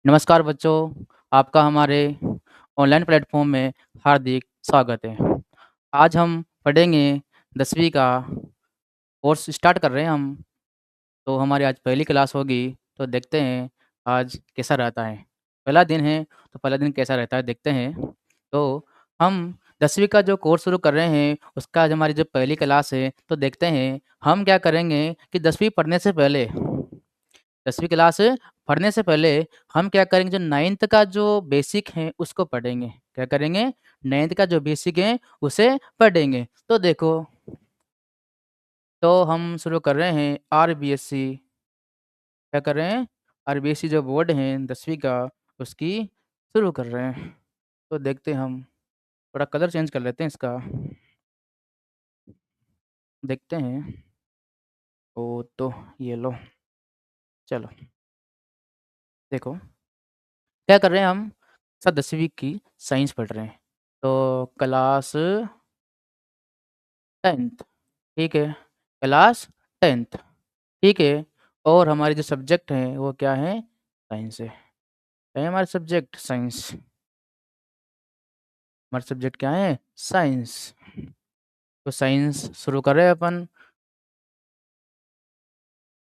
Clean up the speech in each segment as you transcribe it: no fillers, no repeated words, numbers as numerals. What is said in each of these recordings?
नमस्कार बच्चों, आपका हमारे ऑनलाइन प्लेटफ़ॉर्म में हार्दिक स्वागत है। आज हम पढ़ेंगे 10वीं का कोर्स स्टार्ट कर रहे हैं हम, तो हमारी आज पहली क्लास होगी, तो देखते हैं आज कैसा रहता है। पहला दिन है, तो पहला दिन कैसा रहता है देखते हैं। तो हम 10वीं का जो कोर्स शुरू कर रहे हैं, उसका आज हमारी जो पहली क्लास है, तो देखते हैं हम क्या करेंगे कि 10वीं पढ़ने से पहले 10वीं क्लास पढ़ने से पहले हम क्या करेंगे जो 9th का जो बेसिक है उसको पढ़ेंगे। क्या करेंगे? 9th का जो बेसिक है उसे पढ़ेंगे। तो देखो, तो हम शुरू कर रहे हैं आरबीएससी। क्या कर रहे हैं? आरबीएससी जो बोर्ड है 10वीं का उसकी शुरू कर रहे हैं। तो देखते हैं हम, थोड़ा कलर चेंज कर लेते हैं इसका। देखते हैं। तो ये लो, चलो देखो, क्या कर रहे हैं हम? सर 10वीं की साइंस पढ़ रहे हैं। तो क्लास 10th, ठीक है, क्लास 10th, ठीक है। और हमारे जो सब्जेक्ट हैं वो क्या है? साइंस है। क्या है हमारे सब्जेक्ट? साइंस। हमारे सब्जेक्ट क्या है? साइंस। तो साइंस शुरू कर रहे हैं अपन।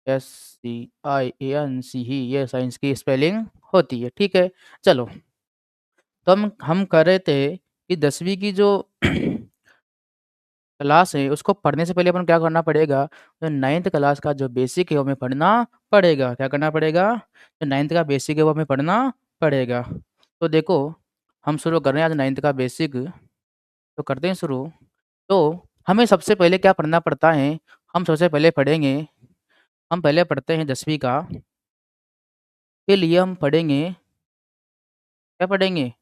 SCIANC ही ये साइंस की स्पेलिंग होती है, ठीक है। चलो, तो हम कर रहे थे कि 10वीं की जो क्लास है उसको पढ़ने से पहले अपन क्या करना पड़ेगा? जो 9th क्लास का जो बेसिक है वो हमें पढ़ना पड़ेगा। क्या करना पड़ेगा? जो 9th का बेसिक है वो हमें पढ़ना पड़ेगा। तो देखो, हम शुरू कर रहे हैं आज 9th का बेसिक, तो करते हैं शुरू। तो हमें सबसे पहले क्या पढ़ना पड़ता है? हम सबसे पहले पढ़ेंगे, हम पहले पढ़ते हैं 10वीं का, के लिए हम पढ़ेंगे, क्या पढ़ेंगे?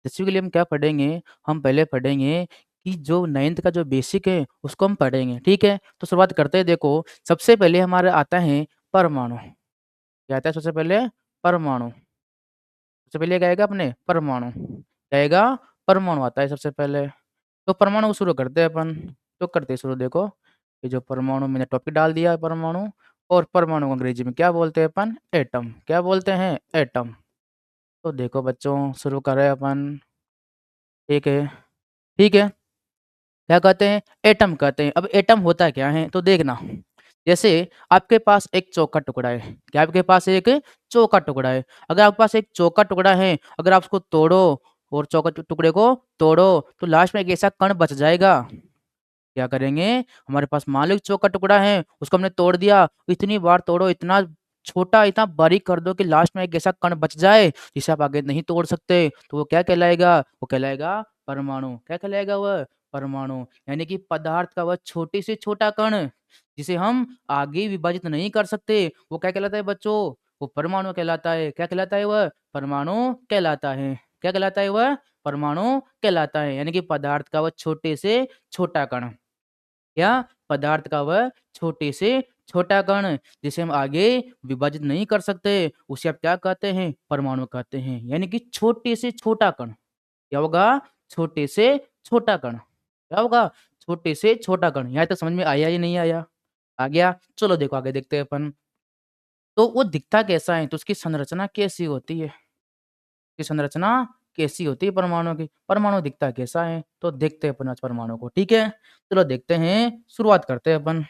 10वीं के लिए हम क्या पढ़ेंगे? हम पहले पढ़ेंगे कि जो 9th का जो बेसिक है उसको हम पढ़ेंगे, ठीक है? तो शुरुआत करते हैं। देखो, सबसे पहले हमारा आता है परमाणु। क्या आता है सबसे पहले? परमाणु। सबसे पहले क्या आएगा अपने? परमाणु। क्या आएगा? परमाणु आता है सबसे पहले। तो परमाणु को शुरू करते हैं अपन। तो करते हैं शुरू। देखो, ये जो परमाणु मैंने टॉपिक डाल दिया है परमाणु, और परमाणु को अंग्रेजी में क्या बोलते हैं अपन? एटम। क्या बोलते हैं? एटम। तो देखो बच्चों, शुरू कर रहे हैं अपन, ठीक है, ठीक है। क्या कहते हैं? एटम कहते हैं। अब एटम होता क्या है? तो देखना, जैसे आपके पास एक चौक का टुकड़ा है। क्या आपके पास एक चौक का टुकड़ा है? अगर आपके पास एक चौक का टुकड़ा है, अगर आप उसको तोड़ो और चौक के टुकड़े को तोड़ो, तो लास्ट में एक ऐसा कण बच जाएगा। क्या करेंगे? हमारे पास मान लो एक चौक का टुकड़ा है, उसको हमने तोड़ दिया, इतनी बार तोड़ो, इतना छोटा, इतना बारीक कर दो कि लास्ट में एक ऐसा कण बच जाए जिसे आप आगे नहीं तोड़ सकते, तो वो क्या कहलाएगा? वो कहलाएगा परमाणु। क्या कहलाएगा वह? परमाणु। यानी कि पदार्थ का वह छोटे से छोटा कण जिसे हम आगे विभाजित नहीं कर सकते, वो क्या कहलाता है बच्चों? वो परमाणु कहलाता है। क्या कहलाता है वह? परमाणु कहलाता है। क्या कहलाता है वह? परमाणु कहलाता है। यानी कि पदार्थ का वह छोटे से छोटा कण, या पदार्थ का वह छोटे से छोटा कण जिसे हम आगे विभाजित नहीं कर सकते, उसे आप क्या कहते हैं? परमाणु कहते हैं। यानी कि छोटे से छोटा कण। क्या होगा? छोटे से छोटा कण। क्या होगा? छोटे से छोटा कण। यहाँ तक समझ में आया या नहीं आया? आ गया। चलो देखो, आगे देखते हैं अपन। तो वो दिखता कैसा है? तो उसकी संरचना कैसी होती है? की संरचना कैसी होती है परमाणु की? परमाणु दिखता कैसा है? तो देखते हैं अपन आज परमाणु को, ठीक है? चलो देखते हैं, शुरुआत करते हैं अपन।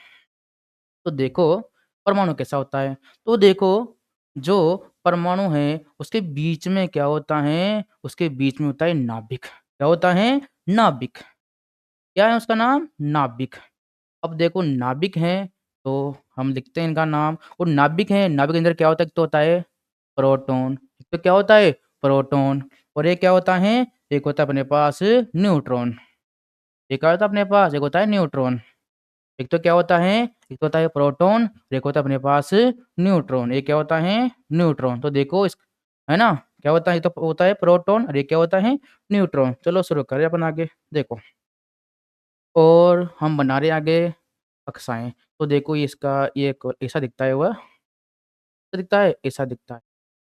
तो देखो, परमाणु कैसा होता है? तो देखो, जो परमाणु है उसके बीच में क्या होता है? उसके बीच में होता है नाभिक। क्या होता है? नाभिक। क्या है उसका नाम? नाभिक। अब देखो, नाभिक है, तो हम लिखते हैं इनका नाम। और नाभिक है, नाभिक के अंदर क्या होता है? एक तो होता है प्रोटॉन। एक तो क्या होता है? प्रोटॉन। और एक क्या होता है? एक होता है अपने पास न्यूट्रॉन। एक क्या होता है अपने पास? एक होता है न्यूट्रॉन। एक तो क्या होता है? एक तो होता है प्रोटॉन, और एक होता है अपने पास न्यूट्रॉन। एक क्या होता है? न्यूट्रॉन। तो देखो इस, है ना? क्या होता है? एक तो होता है प्रोटॉन और एक क्या होता है? न्यूट्रॉन। चलो शुरू करें अपन आगे। देखो, और हम बना रहे हैं आगे कक्षाएँ। तो देखो, ये इसका ये एक ऐसा दिखता है वह, ऐसा दिखता है, ऐसा दिखता है।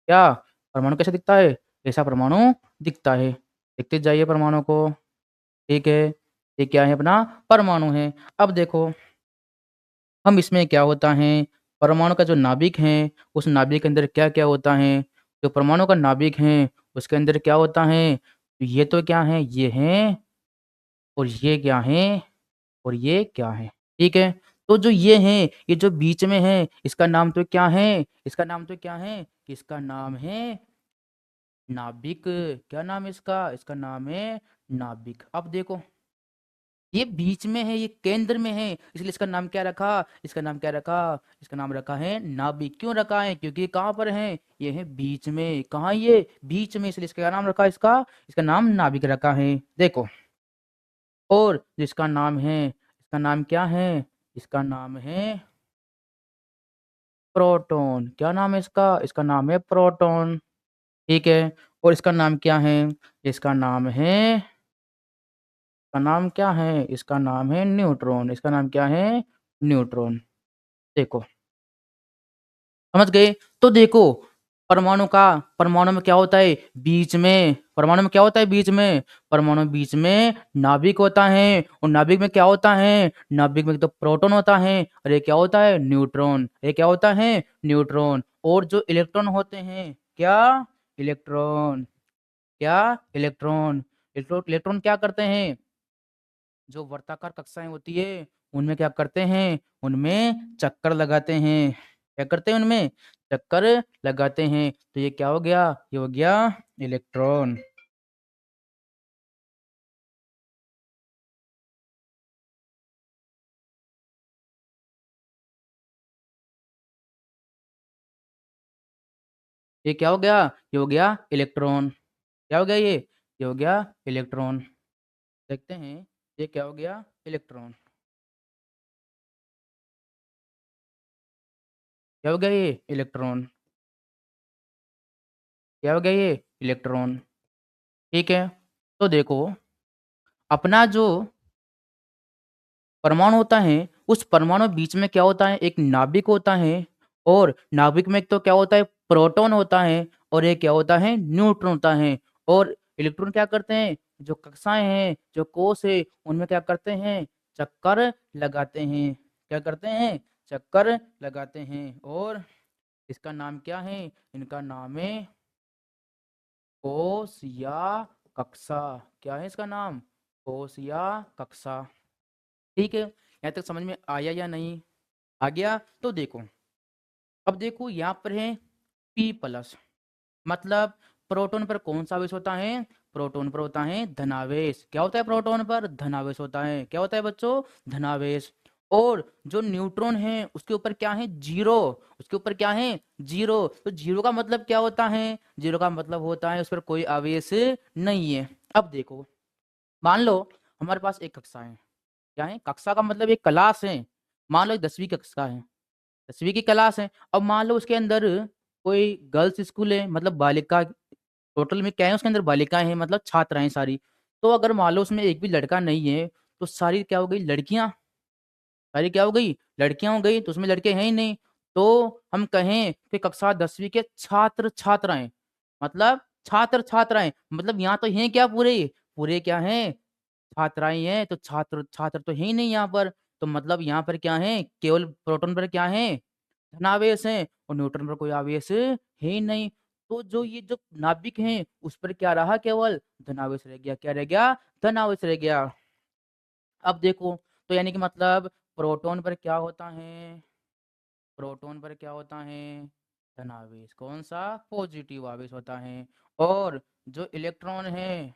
क्या? परमाणु कैसा दिखता है? ऐसा परमाणु दिखता है। देखते जाइए परमाणु को, ठीक है? ये क्या है? अपना परमाणु है। अब देखो, हम इसमें क्या होता है? परमाणु का जो नाभिक है, उस नाभिक के अंदर क्या-क्या होता है? जो परमाणु का नाभिक है, उसके अंदर क्या होता है? तो ये तो क्या है? ये हैं और ये क्या हैं? और ये क्या है? ठीक है? तो जो ये हैं, ये जो बीच में है, इसका नाम तो क्या है? इसका नाम तो क्या है? इसका नाम है नाभिक। क्या नाम है इसका? इसका नाम है नाभिक। अब देखो, ये बीच में है, ये केंद्र में है, इसलिए इसका नाम क्या रखा? इसका नाम क्या रखा? इसका नाम रखा है नाभिक। क्यों रखा है? क्योंकि ये कहाँ पर है? ये है बीच में। कहाँ ये? बीच में, इसलिए इसका क्या नाम रखा? इसका नाम नाभिक रखा है। देखो, और जिसका नाम है, इसका नाम क्या है? इसका नाम है प्रोटॉन। क्या नाम है इसका? इसका नाम है प्रोटॉन। ठीक है? और इसका नाम क्या है? इसका नाम है, इसका नाम क्या है? इसका नाम है न्यूट्रॉन। इसका नाम क्या है? न्यूट्रॉन। देखो, समझ गए? तो देखो, परमाणु में क्या होता है? बीच में। परमाणु में क्या होता है? बीच में। परमाणु बीच में नाभिक होता है, और नाभिक में क्या होता है? नाभिक में तो प्रोटॉन होता है, और ये क्या होता है? न्यूट्रॉन। ये क्या होता है? न्यूट्रॉन। और जो इलेक्ट्रॉन होते हैं, क्या? इलेक्ट्रॉन। क्या? इलेक्ट्रॉन। इलेक्ट्रॉन क्या करते हैं? जो वर्ताकार कक्षाएं होती है, उनमें क्या करते हैं? उनमें चक्कर लगाते हैं। क्या करते हैं? उनमें चक्कर लगाते हैं। तो ये क्या हो गया? ये हो गया इलेक्ट्रॉन। ये क्या हो गया? ये हो गया इलेक्ट्रॉन। क्या हो गया ये हो गया इलेक्ट्रॉन। देखते हैं, ये क्या हो गया? इलेक्ट्रॉन। क्या हो गया? ये इलेक्ट्रॉन। क्या हो गया? ये इलेक्ट्रॉन। ठीक है? तो देखो, अपना जो परमाणु होता है, उस परमाणु बीच में क्या होता है? एक नाभिक होता है, और नाभिक में एक तो क्या होता है? प्रोटॉन होता है, और एक क्या होता है? न्यूट्रॉन होता है। और इलेक्ट्रॉन क्या करते हैं? जो कक्षाएं हैं, जो कोष है, उनमें क्या करते हैं? चक्कर लगाते हैं। क्या करते हैं? चक्कर लगाते हैं। और इसका नाम क्या है? इनका नाम है कोष या कक्षा। क्या है इसका नाम? कोष या कक्षा। ठीक है? यहाँ तक समझ में आया या नहीं? आ गया? तो देखो, अब देखो यहाँ पर है P प्लस, मतलब प्रोटॉन पर कौन सा आवेश होता है? प्रोटॉन पर होता है धनावेश। क्या होता है? प्रोटॉन पर धनावेश होता है। क्या होता है बच्चों? धनावेश। और जो न्यूट्रॉन है, उसके ऊपर क्या है? जीरो। उसके ऊपर क्या है? जीरो। तो जीरो का मतलब क्या होता है? जीरो का मतलब होता है उस पर कोई आवेश नहीं है। अब देखो, मान लो हमारे पास एक कक्षा है। क्या है? कक्षा का मतलब एक क्लास है। मान लो 10वीं कक्षा है, 10वीं की क्लास है। अब मान लो उसके अंदर कोई गर्ल्स स्कूल है, मतलब बालिका, टोटल में क्या है? उसके अंदर बालिकाएं हैं, मतलब छात्राएं सारी। तो अगर मान लो उसमें एक भी लड़का नहीं है, तो सारी क्या हो गई? लड़कियां। सारी क्या हो गई? लड़कियां हो गई। तो उसमें लड़के हैं ही नहीं। तो हम कहें कि कक्षा 10वीं के छात्र छात्राएं, मतलब छात्र छात्राएं, मतलब यहाँ तो हैं क्या? पूरे पूरे क्या हैं? छात्राएं हैं। तो छात्र छात्र तो है ही नहीं यहाँ पर। तो मतलब यहाँ पर क्या है? केवल प्रोटॉन पर क्या है? धनावेश है, और न्यूट्रॉन पर कोई आवेश है ही नहीं। तो जो ये जो नाभिक है, उस पर क्या रहा? केवल धनावेश रह गया। क्या रह गया? धनावेश रह गया। अब देखो, तो यानी कि मतलब प्रोटॉन पर क्या होता है? प्रोटॉन पर क्या होता है? धनावेश। कौन सा? पॉजिटिव आवेश होता है। और जो इलेक्ट्रॉन है,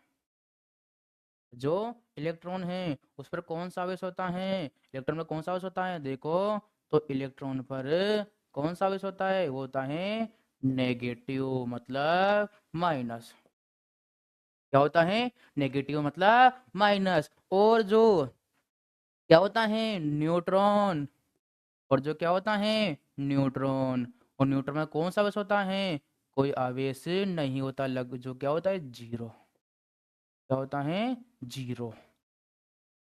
जो इलेक्ट्रॉन है, उस पर कौन सा आवेश होता है? इलेक्ट्रॉन में कौन सा आवेश होता है? देखो, तो इलेक्ट्रॉन पर कौन सा आवेश होता है? वो होता है नेगेटिव, मतलब माइनस। क्या होता है? नेगेटिव मतलब माइनस। और जो क्या होता है? न्यूट्रॉन। और जो क्या होता है? न्यूट्रॉन। और न्यूट्रॉन में कौन सा आवेश होता है? कोई आवेश नहीं होता, लग जो क्या होता है? जीरो। क्या होता है? जीरो।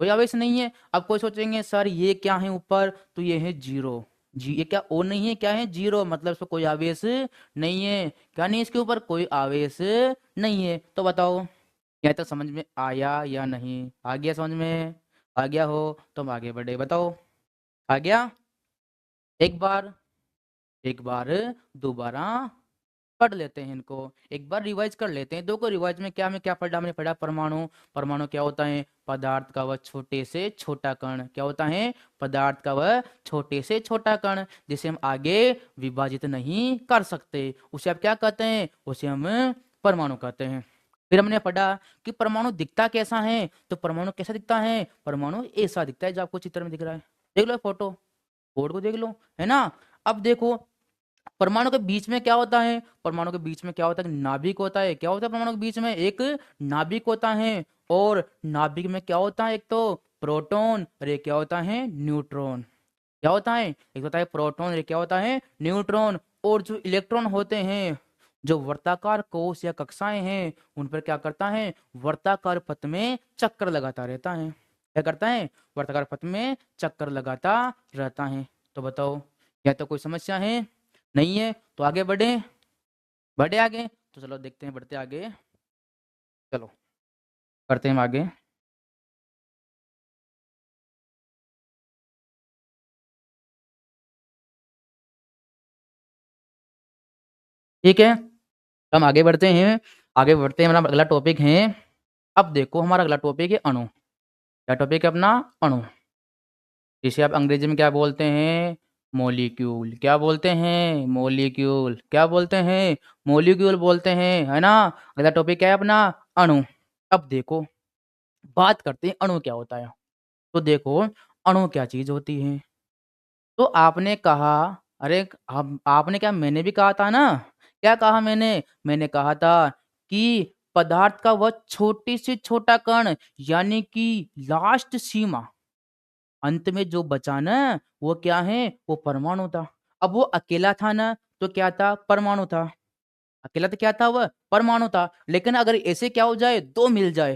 कोई आवेश नहीं है। अब कोई सोचेंगे सर ये क्या है ऊपर? तो ये है जीरो। जी, ये क्या ओ नहीं है? क्या है? जीरो, मतलब इसमें कोई आवेश नहीं है। क्या नहीं? इसके ऊपर कोई आवेश नहीं है। तो बताओ, यहाँ तक समझ में आया या नहीं? आ गया समझ में? आ गया हो तो हम आगे बढ़े। बताओ, आ गया? एक बार, एक बार, दोबारा, पढ़ लेते हैं इनको, एक बार रिवाइज कर लेते हैं। देखो रिवाइज में क्या में क्या पढ़ा हमने, पढ़ा परमाणु। परमाणु क्या होता है? पदार्थ का वह छोटे से छोटा कण। क्या होता है? पदार्थ का वह छोटे से छोटा कण, जिसे हम आगे विभाजित नहीं कर सकते, उसे आप क्या कहते हैं? उसे हम परमाणु कहते हैं। फिर हमने पढ़ा कि परमाणु दिखता कैसा है, तो परमाणु कैसा दिखता है? परमाणु ऐसा दिखता है जो आपको चित्र में दिख रहा है। देख लो फोटो, बोर्ड को देख लो, है ना। अब देखो परमाणु के बीच में क्या होता है? परमाणु के बीच में क्या होता है? नाभिक होता है। क्या होता है परमाणु के बीच में? एक नाभिक होता है। और नाभिक में क्या होता है? एक तो प्रोटॉन और एक क्या होता है? न्यूट्रॉन। क्या होता है? एक होता है प्रोटॉन, एक क्या होता है? न्यूट्रॉन। और जो इलेक्ट्रॉन होते हैं, जो वर्ताकार कोश या कक्षाएं हैं, उन पर क्या करता है? वर्ताकार पथ में चक्कर लगाता रहता है। क्या करता है? वर्ताकार पथ में चक्कर लगाता रहता है। तो बताओ, या तो कोई समस्या है? नहीं है तो आगे बढ़े, बढ़े आगे। तो चलो देखते हैं, बढ़ते आगे, चलो करते हैं हम आगे। ठीक है, तो हम आगे बढ़ते हैं। आगे बढ़ते हैं, हमारा अगला टॉपिक है। अब देखो हमारा अगला टॉपिक है अणु। क्या टॉपिक है अपना? अणु। जिसे आप अंग्रेजी में क्या बोलते हैं? मॉलिक्यूल। क्या बोलते हैं? मॉलिक्यूल। क्या बोलते हैं? मॉलिक्यूल बोलते हैं, है ना। अगला टॉपिक क्या है अपना? अणु। अब देखो बात करते हैं अणु क्या होता है। तो देखो अणु क्या चीज होती है। तो आपने कहा, अरे हम आपने क्या, मैंने भी कहा था ना। क्या कहा मैंने? मैंने कहा था कि पदार्थ का वह छोटी से छोटा कण, यानी कि लास्ट सीमा, अंत में जो बचा ना, वो क्या है? वो परमाणु था। अब वो अकेला था ना, तो क्या था? परमाणु था। अकेला तो क्या था? वह परमाणु था। लेकिन अगर ऐसे क्या हो जाए, दो मिल जाए,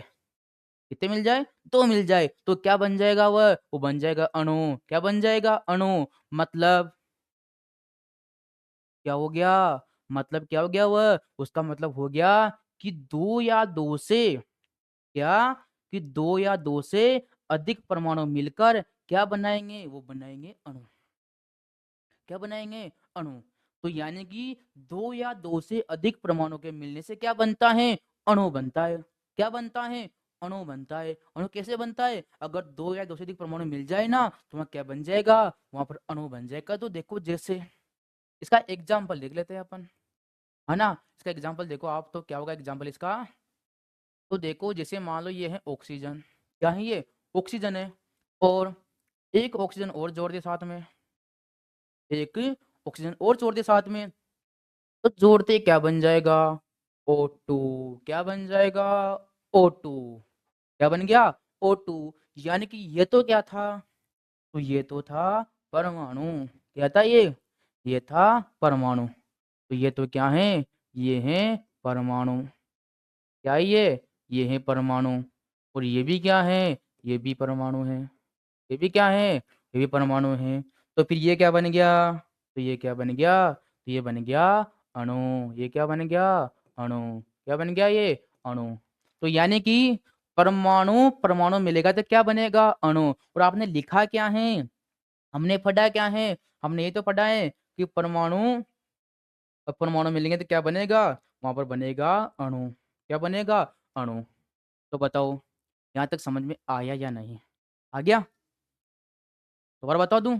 कितने मिल जाए? दो मिल जाए, तो क्या बन जाएगा? वह वो बन जाएगा अणु। क्या बन जाएगा? अणु। मतलब क्या हो गया? मतलब क्या हो गया? वह उसका मतलब हो गया कि दो या दो से, क्या, कि दो या दो से अधिक परमाणु मिलकर क्या बनाएंगे? वो बनाएंगे अणु। क्या बनाएंगे? अणु। तो यानी कि दो या दो से अधिक परमाणु के मिलने से क्या बनता है? अणु बनता है। क्या बनता है? अणु बनता है। अणु कैसे बनता है? अगर दो या दो से अधिक परमाणु मिल जाए ना, तो वहां क्या बन जाएगा? वहां पर अणु बन जाएगा। तो देखो जैसे इसका एग्जाम्पल देख लेते हैं अपन, है ना। इसका एग्जाम्पल देखो आप, तो क्या होगा एग्जाम्पल इसका? तो देखो जैसे मान लो ये है ऑक्सीजन। क्या है ये? ऑक्सीजन है। और एक ऑक्सीजन और जोड़ दे साथ में, एक ऑक्सीजन और जोड़ दे साथ में, तो जोड़ते क्या बन जाएगा? O2। क्या बन जाएगा? O2। क्या बन गया? O2। यानी कि ये तो क्या था? तो ये तो था परमाणु। क्या था ये? ये था परमाणु। तो ये तो क्या है? ये है परमाणु। क्या है ये है परमाणु। और ये भी क्या है? ये भी परमाणु है। ये भी क्या है? ये भी परमाणु है। तो फिर ये क्या बन गया? तो ये क्या बन गया? तो ये बन गया अणु। ये क्या बन गया? अणु। क्या बन गया ये? अणु। तो यानी कि परमाणु परमाणु मिलेगा तो क्या बनेगा? अणु। और आपने लिखा क्या है? हमने पढ़ा क्या है? हमने ये तो पढ़ा है कि परमाणु, अब परमाणु मिलेंगे तो क्या बनेगा? वहां पर बनेगा अणु। क्या बनेगा? अणु। तो बताओ यहाँ तक समझ में आया या नहीं? आ गया? दोबारा बता दूं?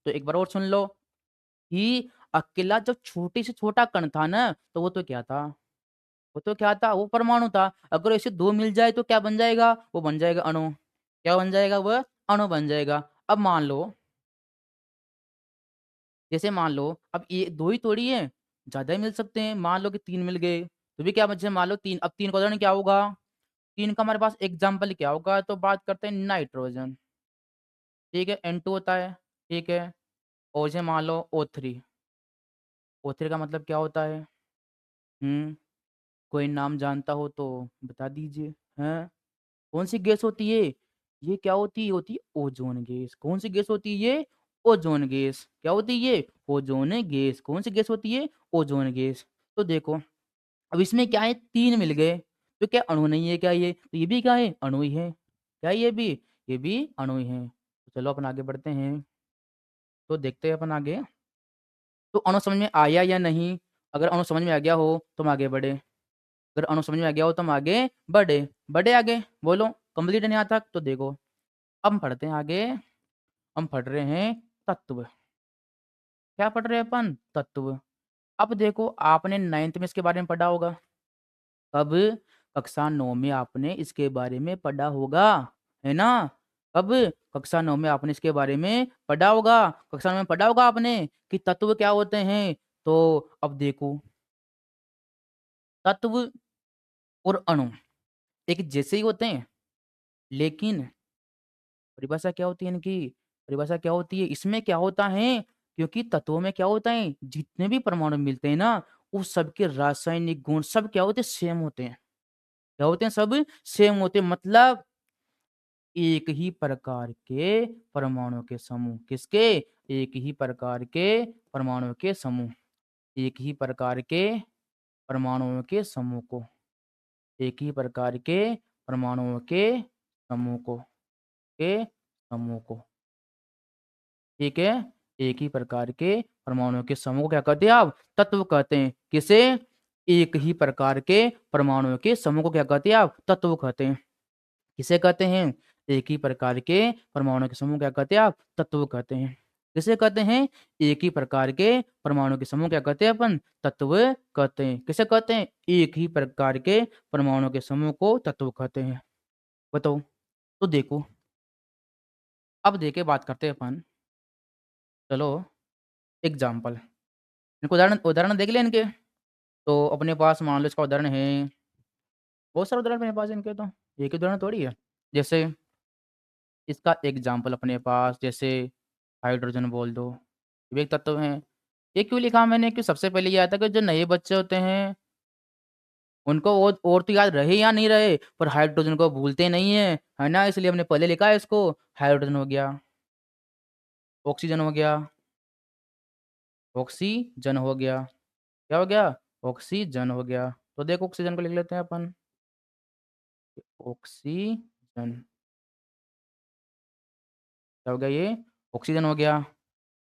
तो एक बार और सुन लो कि अकेला जो छोटे से छोटा कण था ना, तो वो तो क्या था? वो तो क्या था? वो परमाणु था। अगर ऐसे दो मिल जाए तो क्या बन जाएगा? वो बन जाएगा अणु। क्या बन जाएगा? वह अणु बन जाएगा। अब मान लो, जैसे मान लो अब ये दो ही थोड़ी है, ज्यादा ही मिल सकते हैं। मान लो कि तीन मिल गए, तो भी क्या बचे? मान लो तीन। अब तीन का उदाहरण क्या होगा? तीन का हमारे पास एग्जाम्पल क्या होगा? तो बात करते हैं नाइट्रोजन। ठीक है, N2 होता है। ठीक है। और जैसे मान लो O3। O3 का मतलब क्या होता है? कोई नाम जानता हो तो बता दीजिए। हैं? कौन सी गैस होती है? ये क्या होती है? होती है ओजोन गैस। कौन सी गैस होती है ये? Ozone gas. क्या होती है ये? Ozone gas. कौन सी गैस होती है? Ozone gas. तो देखो अब इसमें क्या है, तीन मिल गए, तो क्या अणु नहीं है क्या ये? तो ये भी क्या है? अणु ही है। क्या ये भी? ये भी अणु ही है। तो चलो अपन आगे बढ़ते हैं। तो देखते हैं अपन आगे। तो अणु समझ में आया या नहीं? अगर अणु समझ में आ गया हो तो हम आगे बढ़े। अगर अणु समझ में आ गया हो तो हम आगे बढ़े। बढ़े आगे, बोलो कंप्लीट है यहाँ तक? तो देखो, अब हम पढ़ते हैं आगे, हम पढ़ रहे हैं तत्व। क्या पढ़ रहे हैं अपन? तत्व। अब देखो आपने 9th में इसके बारे में पढ़ा होगा। कब? कक्षा 9 में आपने इसके बारे में पढ़ा होगा, है ना? कब? कक्षा 9 में आपने इसके बारे में पढ़ा होगा। कक्षा 9 में पढ़ा होगा आपने कि तत्व क्या होते हैं। तो अब देखो, तत्व और अणु एक जैसे ही होते हैं, लेकिन परिभाषा क्या होती है इनकी? परिभाषा क्या होती है? इसमें क्या होता है, क्योंकि तत्वों में क्या होता है, जितने भी परमाणु मिलते हैं ना, उस सबके रासायनिक गुण सब क्या होते हैं? सेम होते हैं। क्या होते हैं? सब सेम होते हैं, मतलब एक ही प्रकार के परमाणु के समूह। किसके? एक ही प्रकार के परमाणु के समूह। एक ही प्रकार के परमाणुओं के समूह को, एक ही प्रकार के परमाणुओं के समूह को, के समूह को, ठीक है? एक ही प्रकार के परमाणुओं के समूह को क्या कहते हैं आप? तत्व कहते हैं। किसे? एक ही प्रकार के परमाणुओं के समूह को क्या कहते हैं आप? तत्व कहते हैं। किसे कहते हैं? एक ही प्रकार के परमाणु के समूह क्या कहते हैं आप? तत्व कहते हैं। किसे कहते हैं? एक ही प्रकार के परमाणु के समूह क्या कहते हैं अपन? तत्व कहते हैं। किसे कहते हैं? एक ही प्रकार के परमाणु के समूह को तत्व कहते हैं। बताओ। तो देखो, अब देखे बात करते हैं अपन। चलो, एग्जाम्पल, इनको उदाहरण उदाहरण देख लें इनके। तो अपने पास मान लो इसका उदाहरण है, बहुत सारे उदाहरण मेरे पास इनके, तो एक ही उदाहरण थोड़ी है। जैसे इसका एग्जाम्पल अपने पास, जैसे हाइड्रोजन बोल दो, ये भी एक तत्व है। ये क्यों लिखा मैंने? कि सबसे पहले ये आता है कि जो नए बच्चे होते हैं उनको और तो याद रहे या नहीं रहे, पर हाइड्रोजन को भूलते नहीं है ना, इसलिए हमने पहले लिखा है इसको। हाइड्रोजन हो गया, ऑक्सीजन हो गया, ऑक्सीजन हो गया, क्या हो गया? ऑक्सीजन हो गया। तो देखो ऑक्सीजन को लिख लेते हैं अपन, ऑक्सीजन, क्या हो गया ये? ऑक्सीजन हो गया।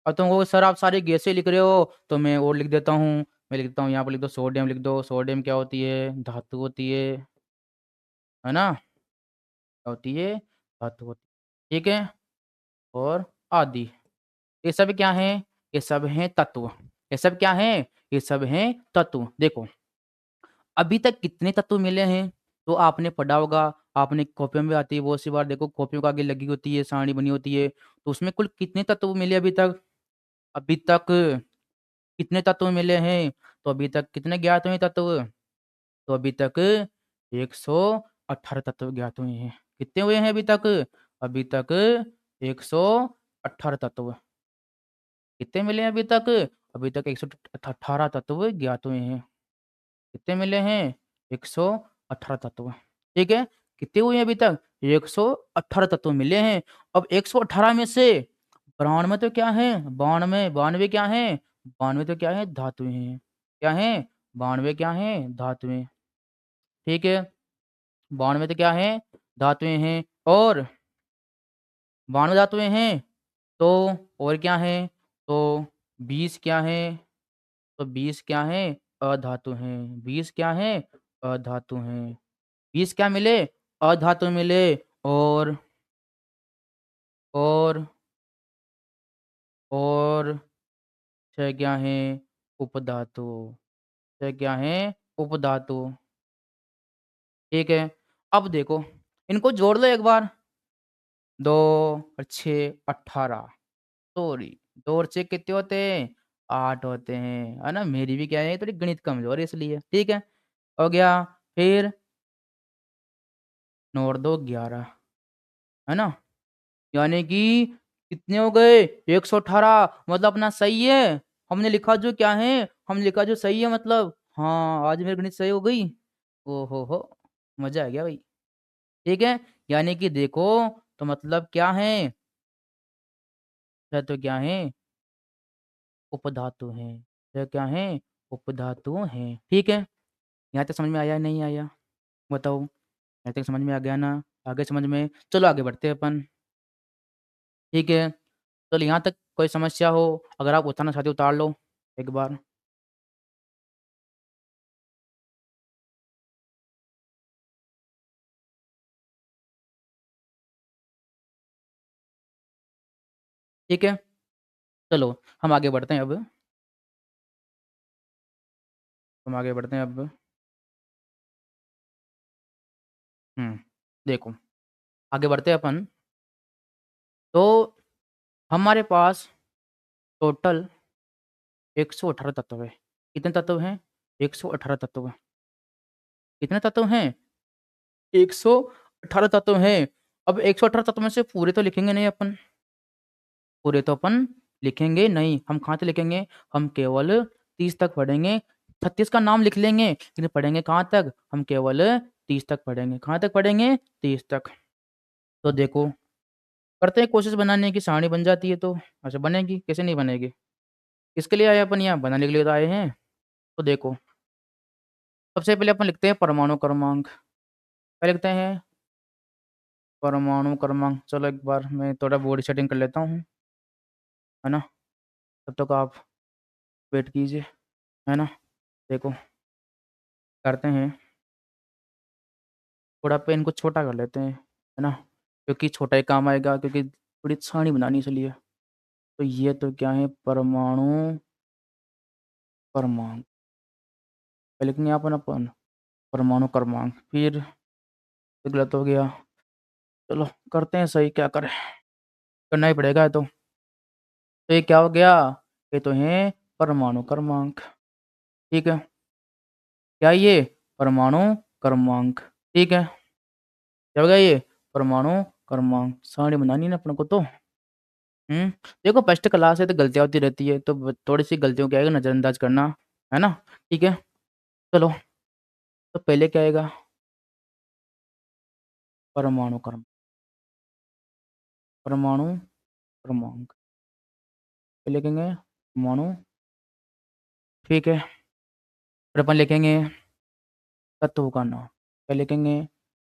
अब तुम कहोगे सर आप सारी गैसें लिख रहे हो, तो मैं और लिख देता हूँ। मैं लिख देता हूँ, यहाँ पर लिख दो सोडियम, लिख दो सोडियम क्या होती है? धातु होती है ना? क्या होती है? धातु होती है, ठीक है? और आदि, ये सब क्या है? ये सब हैं तत्व। ये सब क्या है? ये सब हैं तत्व। देखो, अभी तक कितने तत्व मिले हैं? तो आपने पढ़ा होगा, आपने कॉपियों में आती है बहुत सी बार, देखो कॉपियों के आगे लगी होती है, सारणी बनी होती है, तो उसमें कुल कितने तत्व मिले अभी तक? अभी तक कितने तत्व मिले हैं? तो अभी तक कितने ज्ञात हुए तत्व? तो अभी तक 118 तत्व ज्ञात हुए हैं। कितने हुए हैं अभी तक? अभी तक 118 तत्व। कितने मिले हैं अभी तक? अभी तक 118 तत्व ज्ञात हुए हैं। कितने मिले हैं? 118 तत्व, ठीक है? कितने हुए हैं अभी तक? 118 तत्व मिले हैं। अब 118 में से 92 तो क्या है? 92, 92 क्या है? 92 तो क्या है? धातुएँ हैं। क्या हैं? 92 क्या हैं? धातुएँ, ठीक है? 92 तो क्या है? धातुएँ हैं। और 92 धातुएँ हैं, तो और क्या है? तो 20 क्या है? तो 20 क्या है? अधातु हैं। 20 क्या है? अधातु हैं। 20 क्या मिले? अधातु मिले। और और और 6 क्या हैं? उपधातु। 6 क्या हैं? उपधातु, ठीक है? अब देखो, इनको जोड़ लो एक बार। 2 और 6 18, सॉरी 2 और 6 कितने होते हैं? 8 होते हैं, है ना? मेरी भी क्या है, थोड़ी गणित कमज़ोर है इसलिए, ठीक है? हो गया। फिर 9 और 2 11, है ना? यानी कि कितने हो गए? 118, मतलब अपना सही है। हमने लिखा जो क्या है? हमने लिखा जो सही है, मतलब हाँ, आज मेरी गणित सही हो गई। ओहो हो! मज़ा आ गया भाई। ठीक है? यानी कि देखो, तो मतलब क्या है? तो क्या है? उपधातु हैं। यह क्या हैं? उपधातु हैं। ठीक है? यहाँ तक समझ में आया नहीं आया? बताओ। यहाँ तक समझ में आ गया ना? आगे समझ में? चलो आगे बढ़ते हैं अपन। ठीक है? चलो यहाँ तक कोई समस्या हो, अगर आप उतारना चाहते हो उतार लो एक बार। ठीक है? चलो हम आगे बढ़ते हैं अब। हम आगे बढ़ते हैं अब। हुँ, देखो, आगे बढ़ते हैं अपन। तो हमारे पास टोटल 118 तत्व हैं। कितने तत्व हैं? 118 तत्व। कितने तत्व हैं? 118 तत्व हैं। अब 118 तत्व में से पूरे तो लिखेंगे नहीं अपन। पूरे तो अपन लिखेंगे नहीं। हम कहाँ तक लिखेंगे? हम केवल 30 तक पढ़ेंगे। 36 का नाम लिख लेंगे, लेकिन पढ़ेंगे कहाँ तक? हम केवल 30 तक पढ़ेंगे। कहाँ तक पढ़ेंगे? 30 तक। तो देखो, करते हैं कोशिश बनाने की, सारणी बन जाती है तो। अच्छा बनेगी, कैसे नहीं बनेगी? किसके लिए आए अपन यहाँ? बनाने के लिए तो आए हैं। तो देखो, सबसे पहले अपन लिखते हैं परमाणु क्रमांक। क्या लिखते हैं? परमाणु क्रमांक। चलो एक बार मैं थोड़ा बॉडी सेटिंग कर लेता हूँ, है ना? तब तक आप वेट कीजिए, है ना? देखो, करते हैं, थोड़ा पेन को छोटा कर लेते हैं, है ना? क्योंकि छोटा ही काम आएगा, क्योंकि थोड़ी सारणी बनानी है इसलिए। तो ये तो क्या है? परमाणु क्रमांक। क्या लिखेंगे अपन परमाणु क्रमांक। फिर ये गलत हो गया। चलो करते हैं सही, क्या करें? करना ही पड़ेगा ये तो। तो ये क्या हो गया? ये तो है परमाणु क्रमांक। ठीक है? क्या ये? परमाणु क्रमांक। ठीक है? क्या हो गया ये? परमाणु क्रमांक। सारणी बनानी है ना अपन को तो। हुँ। देखो फर्स्ट क्लास है तो गलतियाँ होती रहती है, तो ब थोड़ी-सी गलतियों को क्या आएगा नज़रअंदाज करना, है ना? ठीक है? चलो, तो पहले क्या आएगा? परमाणु परमाणु क्रमांक। फिर लिखेंगे परमाणु। ठीक है? फिर अपन लिखेंगे तत्वों का नाम। क्या लिखेंगे?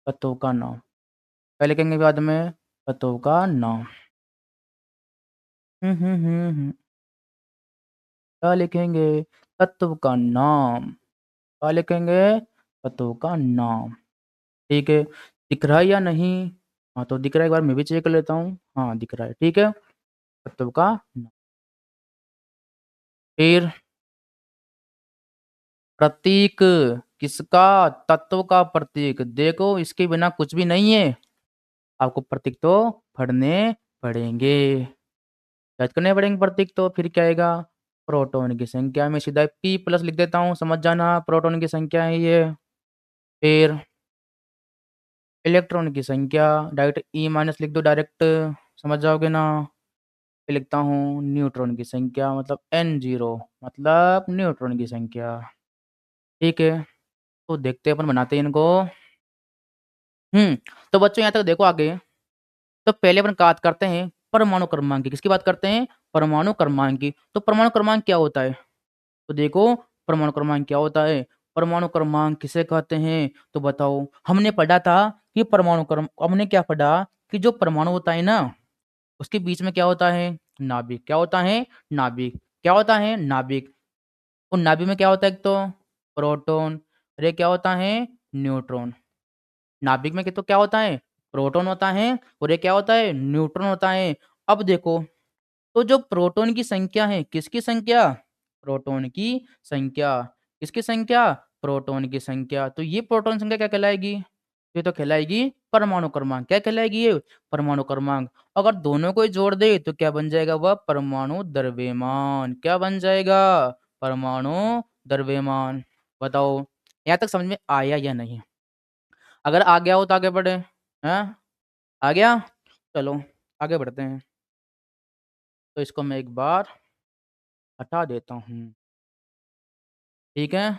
तत्वों का नाम। क्या लिखेंगे बाद में? तत्वों का नाम। हुँ। क्या लिखेंगे? तत्व का नाम। क्या लिखेंगे? तत्वों का नाम। ठीक है? दिख रहा है या नहीं? हाँ, तो दिख रहा है, एक बार मैं भी चेक कर लेता हूँ। हाँ, दिख रहा है, ठीक है? तत्व का नाम। फिर प्रतीक, किसका? तत्व का प्रतीक। देखो इसके बिना कुछ भी नहीं है। आपको प्रतीक तो पढ़ने पड़ेंगे। याद करने पड़ेंगे प्रतीक तो। फिर क्या आएगा? प्रोटॉन की संख्या। मैं सीधा P प्लस लिख देता हूँ, समझ जाना प्रोटॉन की संख्या है ये। फिर इलेक्ट्रॉन की संख्या, डायरेक्ट E माइनस लिख दो डायरेक्ट, समझ जाओगे ना? फिर लिखता हूँ न्यूट्रॉन की संख्या, मतलब N0, मतलब न्यूट्रॉन की संख्या। ठीक है? तो देखते हैं अपन बनाते हैं इनको। तो बच्चों यहाँ तक देखो आगे। तो पहले अपन बात करते हैं परमाणु क्रमांक की। किसकी बात करते हैं? परमाणु क्रमांक की। तो परमाणु क्रमांक क्या होता है? तो देखो, परमाणु क्रमांक क्या होता है? परमाणु क्रमांक किसे कहते हैं? तो बताओ। हमने पढ़ा था कि परमाणु क्रम हमने क्या पढ़ा? कि जो परमाणु होता है ना, उसके बीच में क्या होता है? नाभिक। क्या होता है? नाभिक। क्या होता है? नाभिक। और नाभिक में क्या होता है? एक तो प्रोटॉन, और ये क्या होता है? न्यूट्रॉन। नाभिक में तो क्या होता है? प्रोटॉन होता है, और ये क्या होता है? न्यूट्रॉन होता है। अब देखो, तो जो प्रोटॉन की संख्या है, किसकी संख्या? प्रोटॉन की संख्या। किसकी संख्या? प्रोटॉन की संख्या। तो ये प्रोटॉन संख्या क्या कहलाएगी? ये तो कहलाएगी परमाणु क्रमांक। क्या कहलाएगी ये? परमाणु क्रमांक। अगर दोनों को ही जोड़ दे तो क्या बन जाएगा वह? परमाणु द्रव्यमान। क्या बन जाएगा? परमाणु द्रव्यमान। बताओ, यहाँ तक समझ में आया या नहीं? अगर आ गया हो तो आगे बढ़े। हैं? आ गया? चलो आगे बढ़ते हैं। तो इसको मैं एक बार हटा देता हूँ। ठीक है?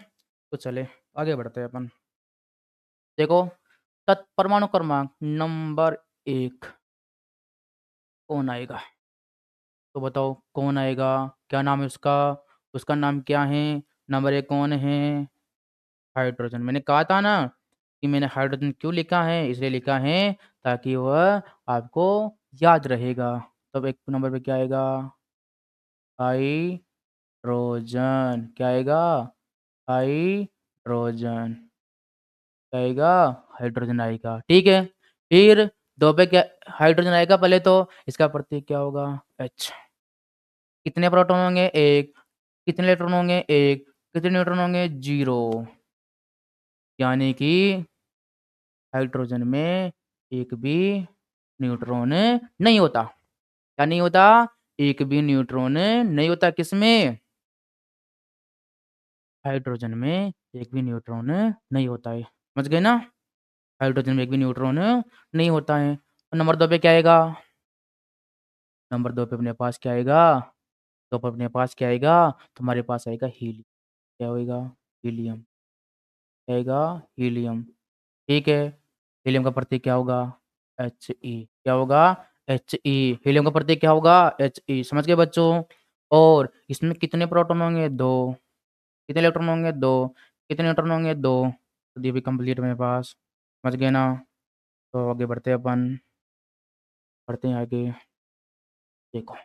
तो चले आगे बढ़ते हैं अपन। देखो, परमाणु क्रमांक नंबर 1 कौन आएगा? तो बताओ कौन आएगा? क्या नाम है उसका? उसका नाम क्या है? नंबर 1 कौन है? हाइड्रोजन। मैंने कहा था ना कि मैंने हाइड्रोजन क्यों लिखा है? इसलिए लिखा है ताकि वह आपको याद रहेगा। तब 1 नंबर पे क्या आएगा? हाइड्रोजन। क्या आएगा? हाइड्रोजन। क्या आएगा? हाइड्रोजन आएगा। ठीक है? फिर 2 पे क्या हाइड्रोजन आएगा पहले तो, इसका प्रतीक क्या होगा? H। कितने प्रोटॉन होंगे? 1। कितने इलेक्ट्रॉन होंगे? 1। कितने न्यूट्रॉन होंगे? 0। यानी कि हाइड्रोजन में एक भी न्यूट्रॉन नहीं होता। क्या नहीं होता? एक भी न्यूट्रॉन नहीं होता किसमें? हाइड्रोजन में एक भी न्यूट्रॉन नहीं होता है। समझ गए ना? हाइड्रोजन में एक भी न्यूट्रॉन नहीं होता है। तो नंबर 2 पे क्या आएगा? नंबर 2 पे अपने पास क्या आएगा? तो अपने पास क्या आएगा? तुम्हारे पास आएगा हीलियम। क्या होएगा? हीलियम। क्या आएगा? हीलियम। ठीक है। हीलियम का प्रतीक क्या होगा? He। क्या होगा? He। हीलियम का प्रतीक क्या होगा? He। समझ गए बच्चों? और इसमें कितने प्रोटॉन होंगे? 2। कितने इलेक्ट्रॉन होंगे? 2। कितने न्यूट्रॉन होंगे? 2। तो ये भी कंप्लीट मेरे पास। समझ गए ना? तो आगे बढ़ते हैं अपन। बढ़ते हैं आगे। देखो।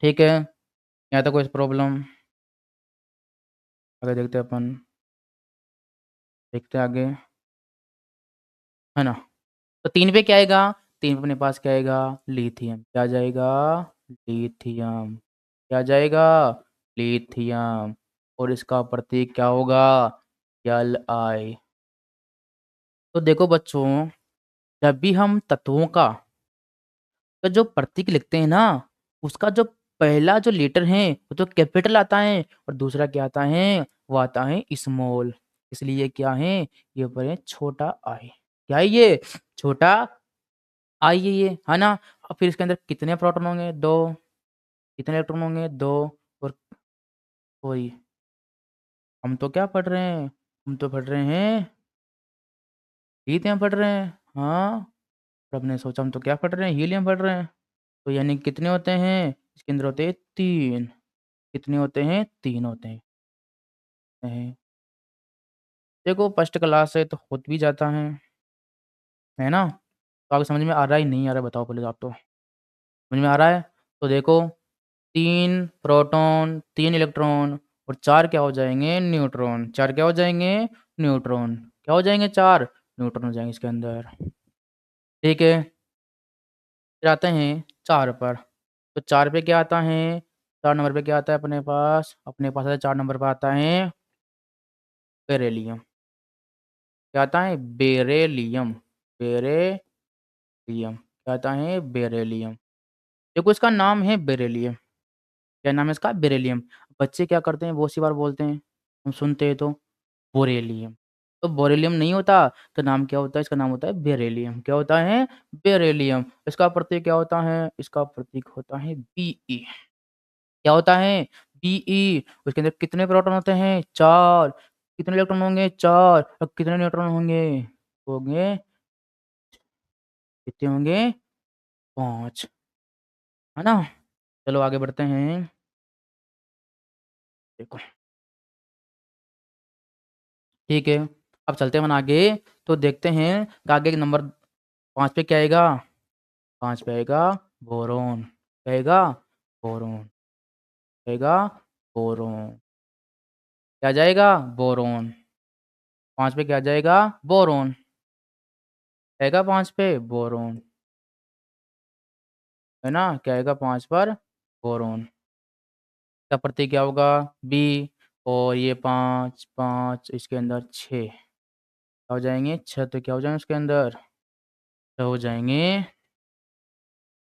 ठीक है। यहाँ तो कोई प्रॉब्लम? आगे देखते हैं अपन। देखते हैं आगे। है ना? तो 3 पे क्या आएगा? 3 पे अपने पास क्या आएगा? लिथियम। क्या जाएगा? लिथियम। क्या जाएगा? लिथियम। और इसका प्रतीक क्या होगा? Li। तो देखो बच्चों, जब भी हम तत्वों का जो प्रतीक लिखते हैं ना, उसका जो पहला जो लेटर है वो तो कैपिटल आता है और दूसरा क्या आता है? वो आता है स्मॉल। इसलिए क्या है? ये ऊपर है छोटा आई। क्या है ये? छोटा आई है ये, है ना? और फिर इसके अंदर कितने प्रोटॉन होंगे? 2। कितने इलेक्ट्रॉन होंगे? 2। और कोई, हम तो क्या पढ़ रहे हैं? हम तो पढ़ रहे हैं लिथियम पढ़ रहे हैं। हाँ। और हमने सोचा हम तो क्या पढ़ रहे हैं? हीलियम पढ़ रहे हैं। तो यानी कितने होते हैं? इसके अंदर होते हैं 3। कितने होते हैं? 3 होते हैं। देखो फर्स्ट क्लास है तो हो भी जाता है ना? तो आगे समझ में आ रहा है नहीं आ रहा है बताओ पहले आप तो। समझ में आ रहा है? तो देखो 3 प्रोटॉन, 3 इलेक्ट्रॉन और 4 क्या हो जाएँगे? न्यूट्रॉन। 4 क्या हो जाएँगे? न्यूट्रॉन। क्या हो जाएँगे? 4 न्यूट्रॉन हो जाएँगे इसके अंदर। ठीक है? फिर आते हैं 4 पर। तो 4 पे क्या आता है? 4 नंबर पे क्या आता है अपने पास? अपने पास आता है 4 नंबर पे आता है बेरिलियम। क्या आता है? बेरिलियम। बेरिलियम। क्या आता है? बेरिलियम। देखो इसका नाम है बेरिलियम। क्या नाम है इसका? बेरिलियम। बच्चे क्या करते हैं? बहुत सी बार बोलते हैं, हम सुनते हैं तो बोरेलियम। तो बोरेलियम नहीं होता, तो नाम क्या होता है? इसका नाम होता है बेरिलियम। क्या होता है? बेरिलियम। इसका प्रतीक क्या होता है? इसका प्रतीक होता है Be। क्या होता है? Be। उसके अंदर कितने प्रोटॉन होते हैं? 4। कितने इलेक्ट्रॉन होंगे? 4। और कितने न्यूट्रॉन होंगे? होंगे कितने होंगे? 5। है ना? चलो आगे बढ़ते हैं। देखो, ठीक है। अब चलते हैं अपन आगे। तो देखते हैं कि आगे नंबर 5 पे क्या आएगा? 5 पे आएगा बोरॉन। क्या आएगा? बोरॉन। आएगा बोरॉन। क्या जाएगा? बोरॉन। 5 पे क्या जाएगा? बोरॉन। आएगा 5 पे बोरॉन। है ना? क्या आएगा 5 पर? बोरॉन। इसका प्रतीक क्या होगा? बी। और ये 5, 5 इसके अंदर 6 क्या हो जाएँगे? 6 तो क्या हो जाएँगे उसके अंदर? 6 हो जाएँगे।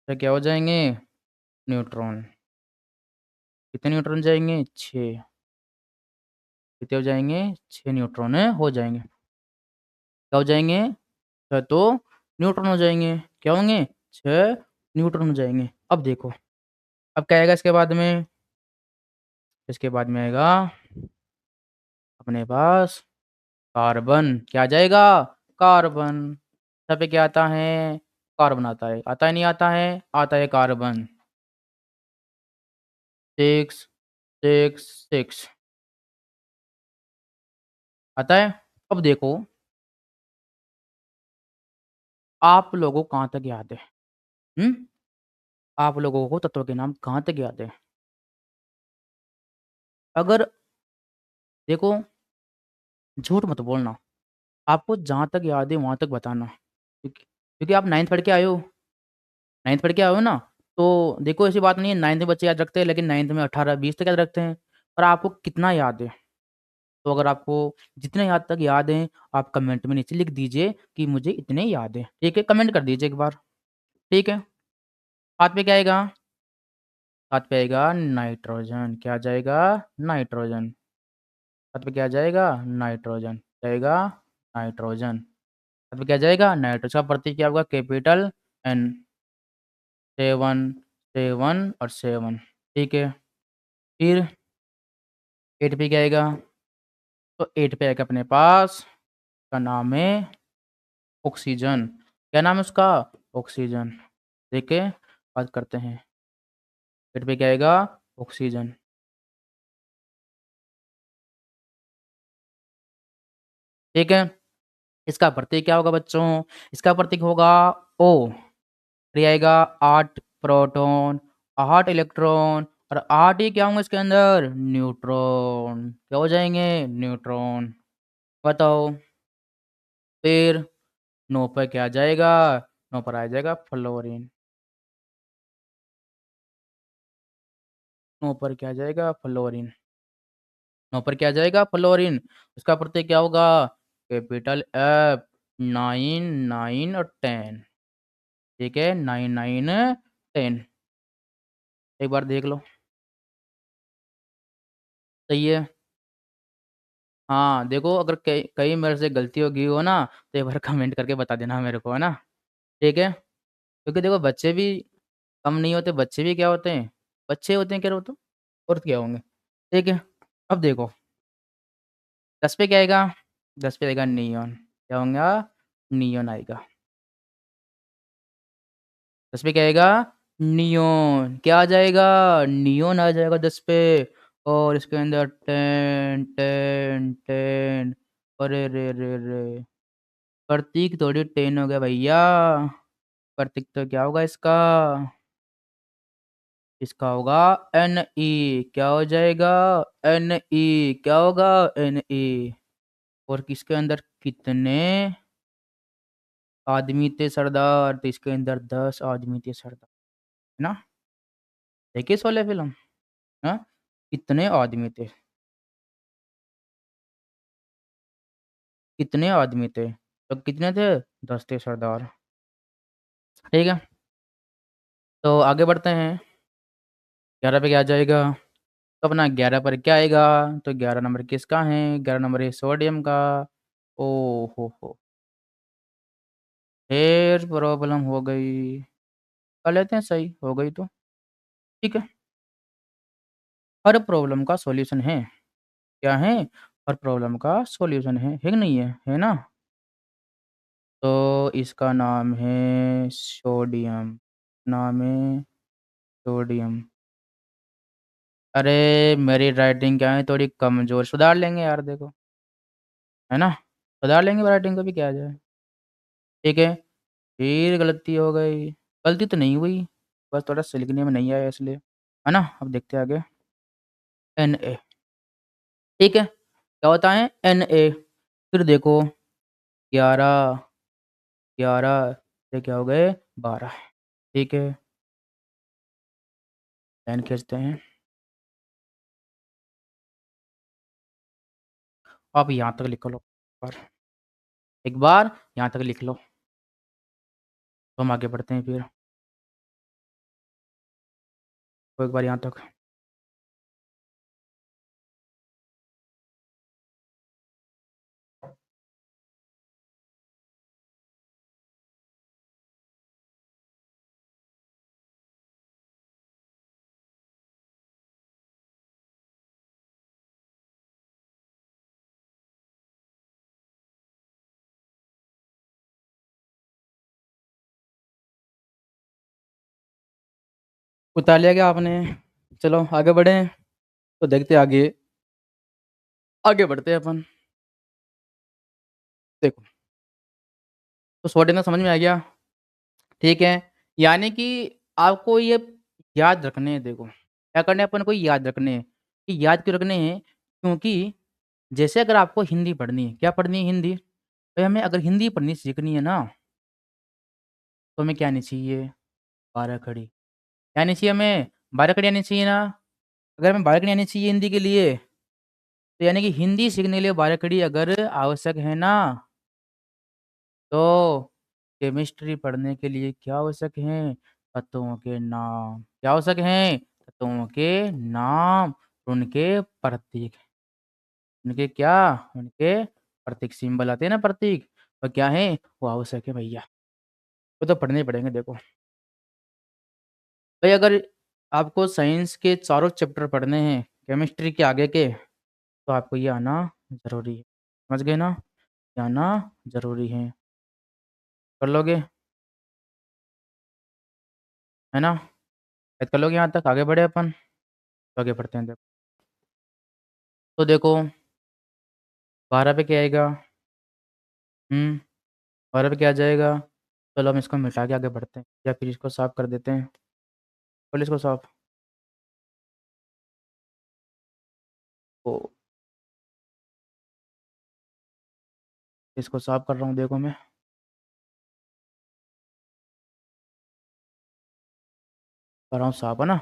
6 क्या हो जाएँगे? न्यूट्रॉन। कितने न्यूट्रॉन जाएँगे? 6। कितने हो जाएँगे? 6 न्यूट्रॉन हो जाएँगे। क्या हो जाएँगे? 6 तो न्यूट्रॉन हो जाएँगे। क्या होंगे? 6 न्यूट्रॉन हो जाएँगे। अब देखो, अब क्या आएगा इसके बाद में? इसके बाद में आएगा अपने पास कार्बन। क्या आ जाएगा? कार्बन। यहाँ पे क्या आता है? कार्बन आता है। आता है नहीं आता है? आता है कार्बन। 6, 6, 6 आता है? अब देखो, आप लोगों को कहाँ तक याद है? हुँ? आप लोगों को तत्वों के नाम कहाँ तक याद है? अगर देखो, झूठ मत बोलना। आपको जहाँ तक याद है वहाँ तक बताना। ठीक क्योंकि आप 9th पढ़ के आए हो, 9th पढ़ के आए हो ना, तो देखो ऐसी बात नहीं है 9th में बच्चे याद रखते हैं, लेकिन 9th में 18-20 तक याद रखते हैं। पर आपको कितना याद है? तो अगर आपको जितने याद तक याद हैं, आप कमेंट में नीचे लिख दीजिए कि मुझे इतने याद हैं, ठीक है? कमेंट कर दीजिए एक बार, ठीक है? हाथ पे क्या आएगा? हाथ पे आएगा नाइट्रोजन, क्या आ जाएगा? नाइट्रोजन। हाथ पे क्या आ जाएगा? नाइट्रोजन, क्या आएगा? नाइट्रोजन। हाथ पे क्या आ जाएगा? नाइट्रोजन का प्रतीक क्या होगा? कैपिटल N, 7, 7 और 7, ठीक है? फिर 8 पे क्या आएगा? तो 8 पे आएगा अपने पास, का नाम है ऑक्सीजन। क्या नाम है उसका? ऑक्सीजन। ठीक है, बात करते हैं। 8 पे क्या आएगा? ऑक्सीजन। ठीक है, इसका प्रतीक क्या होगा बच्चों? इसका प्रतीक होगा O। फिर आएगा 8 प्रोटॉन, 8 इलेक्ट्रॉन और 8 ही क्या होंगे इसके अंदर? न्यूट्रॉन। क्या हो जाएंगे? न्यूट्रॉन। बताओ। फिर 9 पर क्या आ जाएगा? 9 पर आ जाएगा फ्लोरीन। 9 पर क्या आ जाएगा? फ्लोरीन। 9 पर क्या आ जाएगा? फ्लोरीन। उसका प्रतीक क्या होगा? कैपिटल F, 9, 9 और 10। ठीक है, 9, 9, 10। एक बार देख लो, सही है? हाँ, देखो अगर कहीं कहीं मेरे से गलती हो गई हो ना, तो एक बार कमेंट करके बता देना मेरे को, है ना? ठीक है? क्योंकि देखो बच्चे भी कम नहीं होते, बच्चे भी क्या होते हैं? बच्चे होते हैं, क्या होते? और क्या होंगे? ठीक है? अब देखो 10 पे क्या आएगा? 10 पे आएगा नियॉन। क्या होगा? नियॉन आएगा। 10 पे क्या आएगा? नियॉन। क्या आ जाएगा? नियॉन आ जाएगा 10 पे। और इसके अंदर 10, 10, 10। अरे रे रे रे! प्रतीक थोड़ी 10 हो गया भैया। प्रतीक तो क्या होगा इसका? इसका होगा Ne। क्या हो जाएगा? Ne। क्या होगा? Ne। और किसके अंदर कितने आदमी थे सरदार? तो इसके अंदर 10 आदमी थे सरदार, है ना? देखिए शोले फ़िल्म, हाँ? कितने आदमी थे? कितने आदमी थे? तो कितने थे? 10 थे सरदार। ठीक है, तो आगे बढ़ते हैं। 11 पे क्या आ जाएगा? तो अपना 11 पर क्या आएगा? तो 11 नंबर किसका है? 11 नंबर है सोडियम का। ओह हो! फिर प्रॉब्लम हो गई। कर लेते हैं सही, हो गई तो। ठीक है, हर प्रॉब्लम का सॉल्यूशन है। क्या है? हर प्रॉब्लम का सॉल्यूशन है कि नहीं है? है ना? तो इसका नाम है सोडियम, नाम है सोडियम। अरे! मेरी राइटिंग क्या है थोड़ी कमज़ोर, सुधार लेंगे यार देखो, है ना? सुधार लेंगे राइटिंग को भी, क्या जाए। ठीक है, फिर गलती हो गई। गलती तो नहीं हुई, बस थोड़ा-सा लिखने में नहीं आया इसलिए, है ना? अब देखते हैं आगे। Na, ठीक है? क्या होता है? Na। फिर देखो 11, 11 ये क्या हो गए? 12, ठीक है? लाइन खींचते हैं। अब यहाँ तक लिख लो और एक बार यहाँ तक लिख लो, तो हम आगे बढ़ते हैं फिर। तो एक बार यहाँ तक। उतार लिया क्या आपने? चलो आगे बढ़ें, तो देखते हैं आगे। आगे बढ़ते हैं अपन। देखो, तो सोडियम तो समझ में आ गया, ठीक है? यानी कि आपको ये याद रखने हैं देखो, क्या करने हैं अपन को? याद रखने हैं। कि याद क्यों रखने हैं? क्योंकि जैसे अगर आपको हिंदी पढ़नी है, क्या पढ़नी है? हिंदी। भई हमें अगर हिंदी पढ़नी सीखनी है ना, तो हमें क्या आनी चाहिए? 12 कड़ी। क्या आनी चाहिए हमें? 12 कड़ी आनी चाहिए ना? अगर हमें 12 कड़ी आनी चाहिए हिंदी के लिए, तो यानी कि हिंदी सीखने के लिए 12 कड़ी अगर आवश्यक है ना, तो केमिस्ट्री पढ़ने के लिए क्या आवश्यक हैं? तत्वों के नाम। क्या आवश्यक हैं? तत्वों के नाम, उनके प्रतीक। उनके क्या? उनके प्रतीक, सिंबल आते हैं ना प्रतीक, वो क्या हैं? वो आवश्यक है भैया। वो तो पढ़ने ही पड़ेंगे देखो। भाई अगर आपको साइंस के चारों चैप्टर पढ़ने हैं, केमिस्ट्री के आगे के, तो आपको ये आना ज़रूरी है। समझ गए ना? ये आना ज़रूरी है। कर लोगे? है ना? शायद कर लोगे यहाँ तक? आगे बढ़े अपन? तो आगे बढ़ते हैं देखो। तो देखो 12 पे क्या आएगा? 12 पे क्या आ जाएगा? चलो हम इसको मिटा के आगे बढ़ते हैं, या फिर इसको साफ कर देते हैं। कर इसको साफ। तो इसको साफ कर रहा हूँ देखो मैं। कर रहा हूँ साफ, है ना?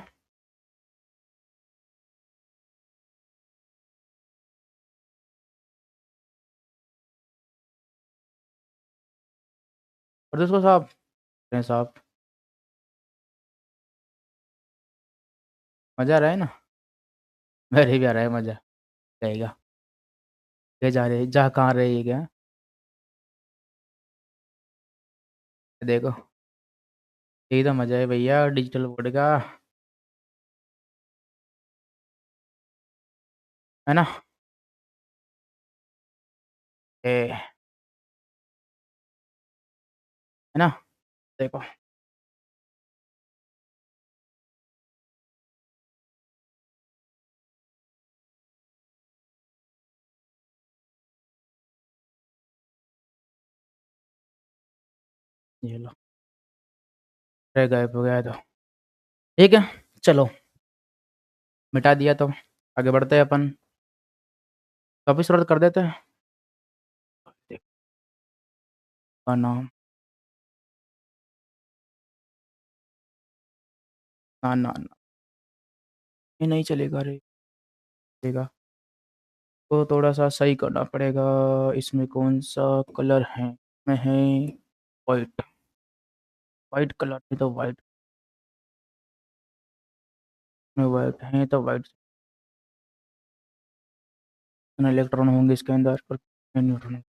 कर दो इसको साफ। करें साफ। मज़ा आ रहा है ना? मेरे भी आ रहा है मज़ा। रहेगा। ये जा रहे जा कहाँ रहे ये क्या? देखो, यही तो मज़ा है भैया डिजिटल बोर्ड का। है ना? ए, है ना? देखो। ये लो। अरे गायब हो गया है तो। ठीक है। चलो, मिटा दिया तो आगे बढ़ते हैं अपन। वापिस शुरुआत कर देते हैं। देख का नाम। ना ना ना, ये नहीं चलेगा रे। चलेगा तो थोड़ा सा सही करना पड़ेगा। इसमें कौन सा कलर है? में है वाइट। वाइट कलर में तो वाइट में वाइट है तो वाइट। इलेक्ट्रॉन होंगे इसके अंदर पर न्यूट्रॉन।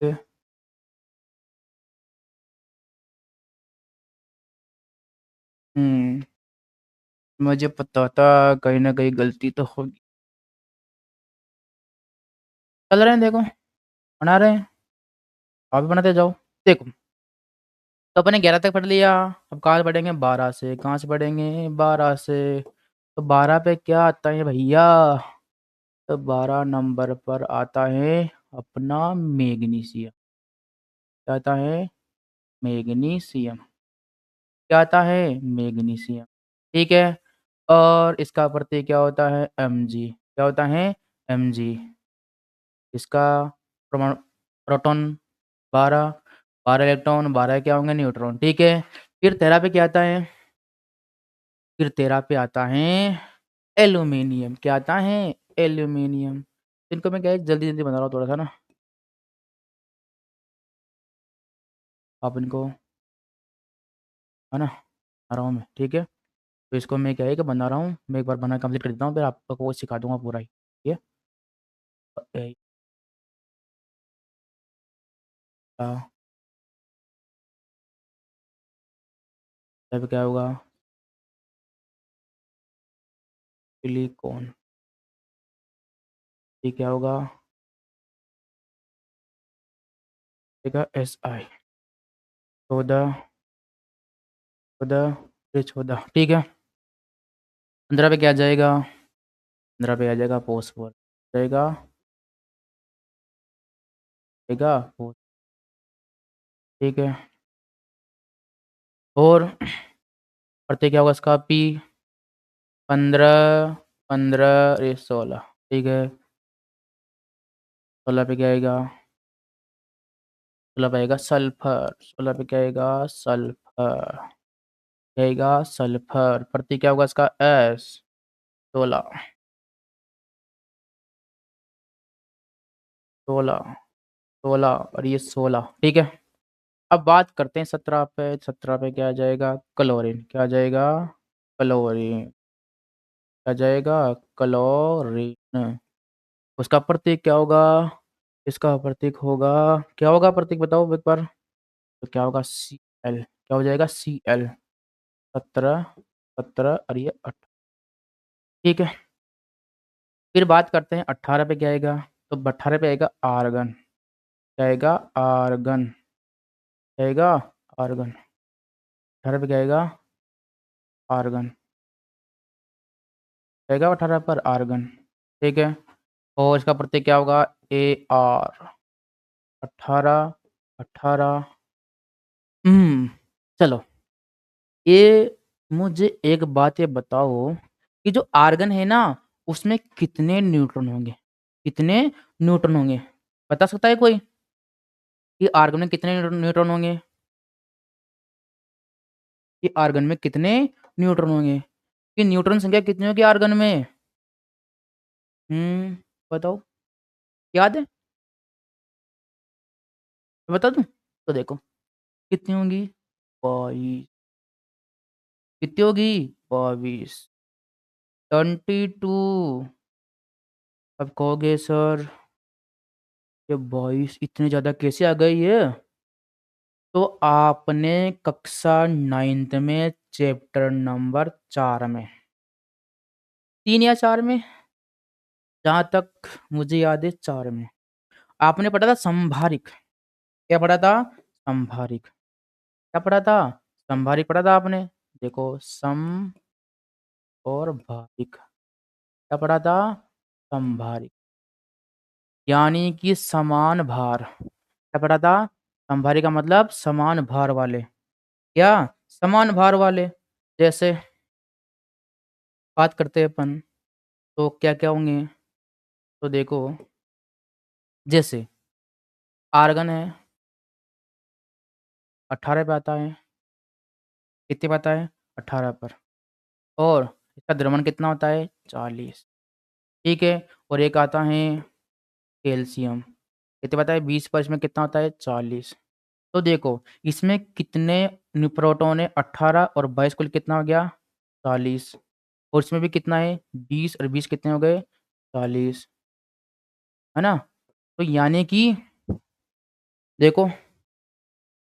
होंगे। हम्म मुझे पता था कहीं ना कहीं गलती तो होगी। चल रहे हैं देखो, बना रहे हैं। आप भी बनाते जाओ। देखो, तो अपने 11 तक पढ़ लिया। अब कहाँ से पढ़ेंगे? 12 से। कहाँ से पढ़ेंगे? 12 से। तो 12 पे क्या आता है भैया? तो 12 नंबर पर आता है अपना मैग्नीशियम। क्या आता है? मैग्नीशियम। क्या आता है? मैग्नीशियम। ठीक है। और इसका प्रतीक क्या होता है? Mg। क्या होता है? Mg। इसका परमाणु, प्रोटॉन 12, 12 इलेक्ट्रॉन, 12 क्या होंगे? न्यूट्रॉन। ठीक है। फिर 13 पे क्या आता है? फिर 13 पे आता है एल्यूमिनियम। क्या आता है? एल्यूमिनियम। इनको मैं क्या है जल्दी जल्दी बना रहा हूँ थोड़ा सा ना। आप इनको, है ना, बना रहा हूँ मैं। ठीक है। तो इसको मैं क्या है कि बना रहा हूँ, मैं एक बार बना कंप्लीट कर देता हूँ, फिर आपको वो सिखा दूंगा पूरा ही। ठीक है। हाँ, तब क्या होगा? सिलिकॉन। ये क्या होगा? ठीक है। Si। 14, 14, फिर 14। ठीक है। 15 पे क्या आ जाएगा? 15 पे आ जाएगा फॉस्फोर। जाएगा, जाएगा फॉस्फोर। ठीक है। और प्रत्यय क्या होगा इसका? P। 15, 15, 16। ठीक है। 16 पे क्या आएगा? 16 पे आएगा सल्फर, 16 पे क्या आएगा सल्फर, क्या आएगा सल्फर, प्रतीक क्या होगा इसका एस, 16, 16, 16 और ये 16, ठीक है। अब बात करते हैं 17 पे, 17 पे क्या आ जाएगा क्लोरीन, क्या आ जाएगा क्लोरीन, क्या आ जाएगा क्लोरीन। उसका प्रतीक क्या होगा, इसका प्रतीक होगा, क्या होगा प्रतीक बताओ एक बार, तो क्या होगा सी एल, क्या हो जाएगा सी एल, 17, 17 और ये 8, ठीक है। फिर बात करते हैं 18 पे क्या आएगा, तो 18 पे आएगा आर्गन, क्या आएगा आर्गन, क्या आएगा आर्गन, 18 पे क्या आएगा आर्गन, क्या आएगा 18 पर आर्गन, ठीक है। और इसका प्रतीक क्या होगा ए आर, 18, 18, चलो ये मुझे एक बात ये बताओ कि जो आर्गन है ना उसमें कितने न्यूट्रॉन होंगे, कितने न्यूट्रॉन होंगे, बता सकता है कोई कि आर्गन में कितने न्यूट्रॉन होंगे, कि आर्गन में कितने न्यूट्रॉन होंगे, कि न्यूट्रॉन संख्या कितनी होगी आर्गन में, बताओ, याद है, मैं बता दूं, तो देखो कितनी होंगी 22, कितनी होगी 22, 22, अब कहोगे सर ये 22 इतने ज़्यादा कैसे आ गई है, तो आपने कक्षा 9th में चैप्टर नंबर 4 में, 3 या 4 में, जहाँ तक मुझे याद है 4 में, आपने पढ़ा था संभारिक, क्या पढ़ा था संभारिक, क्या पढ़ा था संभारिक पढ़ा था आपने, देखो सम और भारिक, क्या पढ़ा था संभारिक, यानी कि समान भार, क्या पढ़ा था संभारिक का मतलब समान भार वाले, क्या समान भार वाले, जैसे बात करते हैं अपन, तो क्या क्या होंगे, तो देखो जैसे आर्गन है 18 पे आता है, कितने पे आता है 18 पर, और इसका द्रव्यमान कितना होता है 40, ठीक है। और एक आता है कैल्शियम, कितने पता है 20 पर, इसमें कितना होता है 40, तो देखो इसमें कितने प्रोटॉन है 18 और 22 कुल कितना हो गया 40, और इसमें भी कितना है 20 और 20 कितने हो गए 40, है ना। तो यानी कि देखो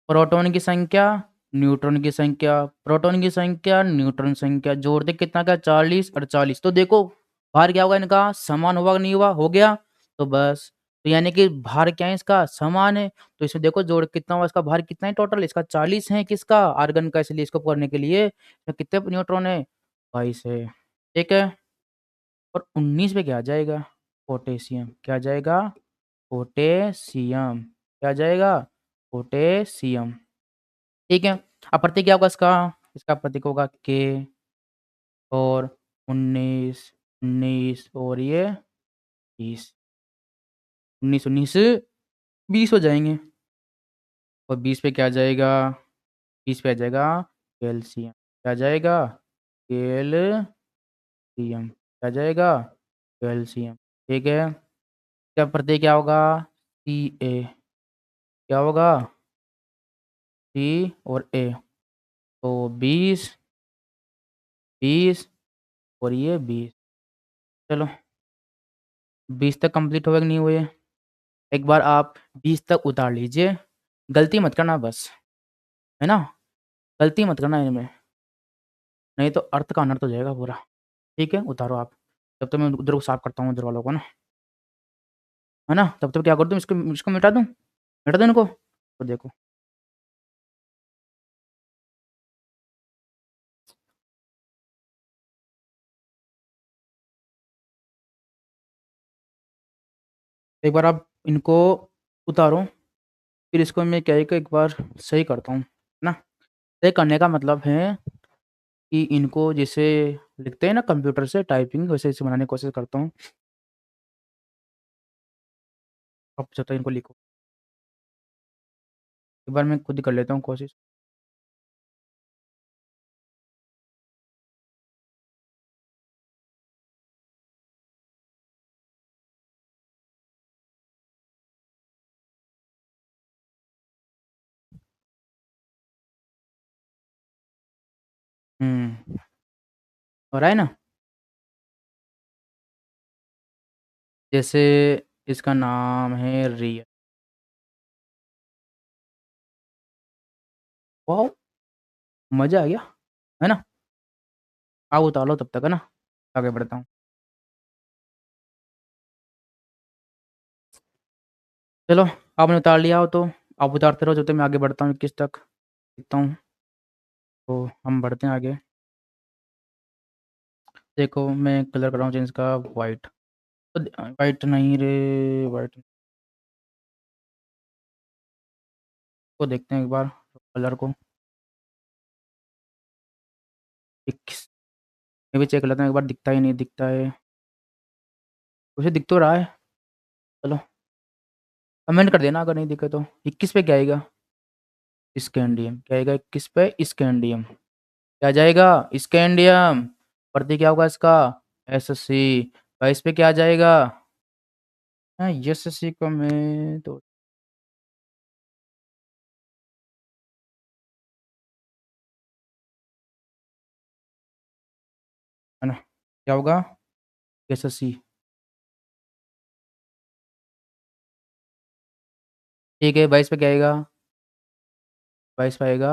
प्रोटॉन की संख्या, न्यूट्रॉन की संख्या, प्रोटॉन की संख्या, न्यूट्रॉन संख्या जोड़ दे कितना का 40 और 40, तो देखो भार क्या होगा इनका समान होगा नहीं हुआ, हो गया, तो बस, तो यानी कि भार क्या है इसका समान है, तो इसमें देखो जोड़ कितना हुआ इसका भार कितना है टोटल इसका 40 है किसका आर्गन का, इसलिए इसको करने के लिए इसमें कितने न्यूट्रॉन है 22 है, ठीक है। और 19 पे क्या आ जाएगा पोटेशियम, क्या आ जाएगा पोटेशियम, क्या आ जाएगा पोटेशियम, ठीक है। अब प्रतीक क्या होगा इसका, इसका प्रतीक होगा के, और 19, 19 और ये 20, 19, 19, 20 हो जाएंगे, और 20 पे क्या आ जाएगा, 20 पे आ जाएगा कैल्शियम, क्या आ जाएगा कैल्शियम, क्या आ जाएगा कैल्शियम, ठीक है। क्या प्रतीक क्या होगा सी ए, क्या होगा सी और ए, तो 20, 20 और ये 20, चलो 20 तक कंप्लीट हुए कि नहीं हुए, एक बार आप 20 तक उतार लीजिए, गलती मत करना बस, है ना, गलती मत करना इनमें, नहीं तो अर्थ का अनर्थ हो जाएगा पूरा, ठीक है उतारो आप, तब तक मैं उधर को साफ करता हूँ उधर वालों को ना, है ना, तब तक क्या कर दूँ इसको इसको मिटा दूँ, मिटा दूँ इनको, तो देखो एक बार आप इनको उतारो, फिर इसको मैं क्या है कि एक बार सही करता हूँ, है ना, सही करने का मतलब है कि इनको जैसे लिखते हैं ना कंप्यूटर से टाइपिंग वैसे इसे बनाने की कोशिश करता हूँ, अब जब तक इनको लिखो। एक बार मैं खुद ही कर लेता हूँ कोशिश। हो रहा है ना? जैसे इसका नाम है रिया। वाओ! मज़ा आ गया, है ना? आप उतार लो तब तक, है ना? आगे बढ़ता हूँ। चलो, आपने उतार लिया हो तो आप उतारते रहो जब तक मैं आगे बढ़ता हूँ 21 तक, देखता हूँ। तो हम बढ़ते हैं आगे। देखो मैं कलर कर रहा हूँ चेंज इसका वाइट। तो वाइट नहीं रे, वाइट को देखते हैं एक बार कलर को। 21 मैं भी चेक कर लेता हूँ एक बार, दिखता ही नहीं दिखता है। उसे दिख तो रहा है। चलो कमेंट कर देना अगर नहीं दिखे तो। 21 पे क्या आएगा? स्कैंडियम। क्या आएगा 21 पे? स्कैंडियम। क्या जाएगा? स्कैंडियम। प्रतीक क्या होगा इसका? SC। 22 पे क्या आ जाएगा? हाँ SC को मैं तो है ना, क्या होगा? SC। ठीक है 22 पे क्या आएगा? 22 पे आएगा,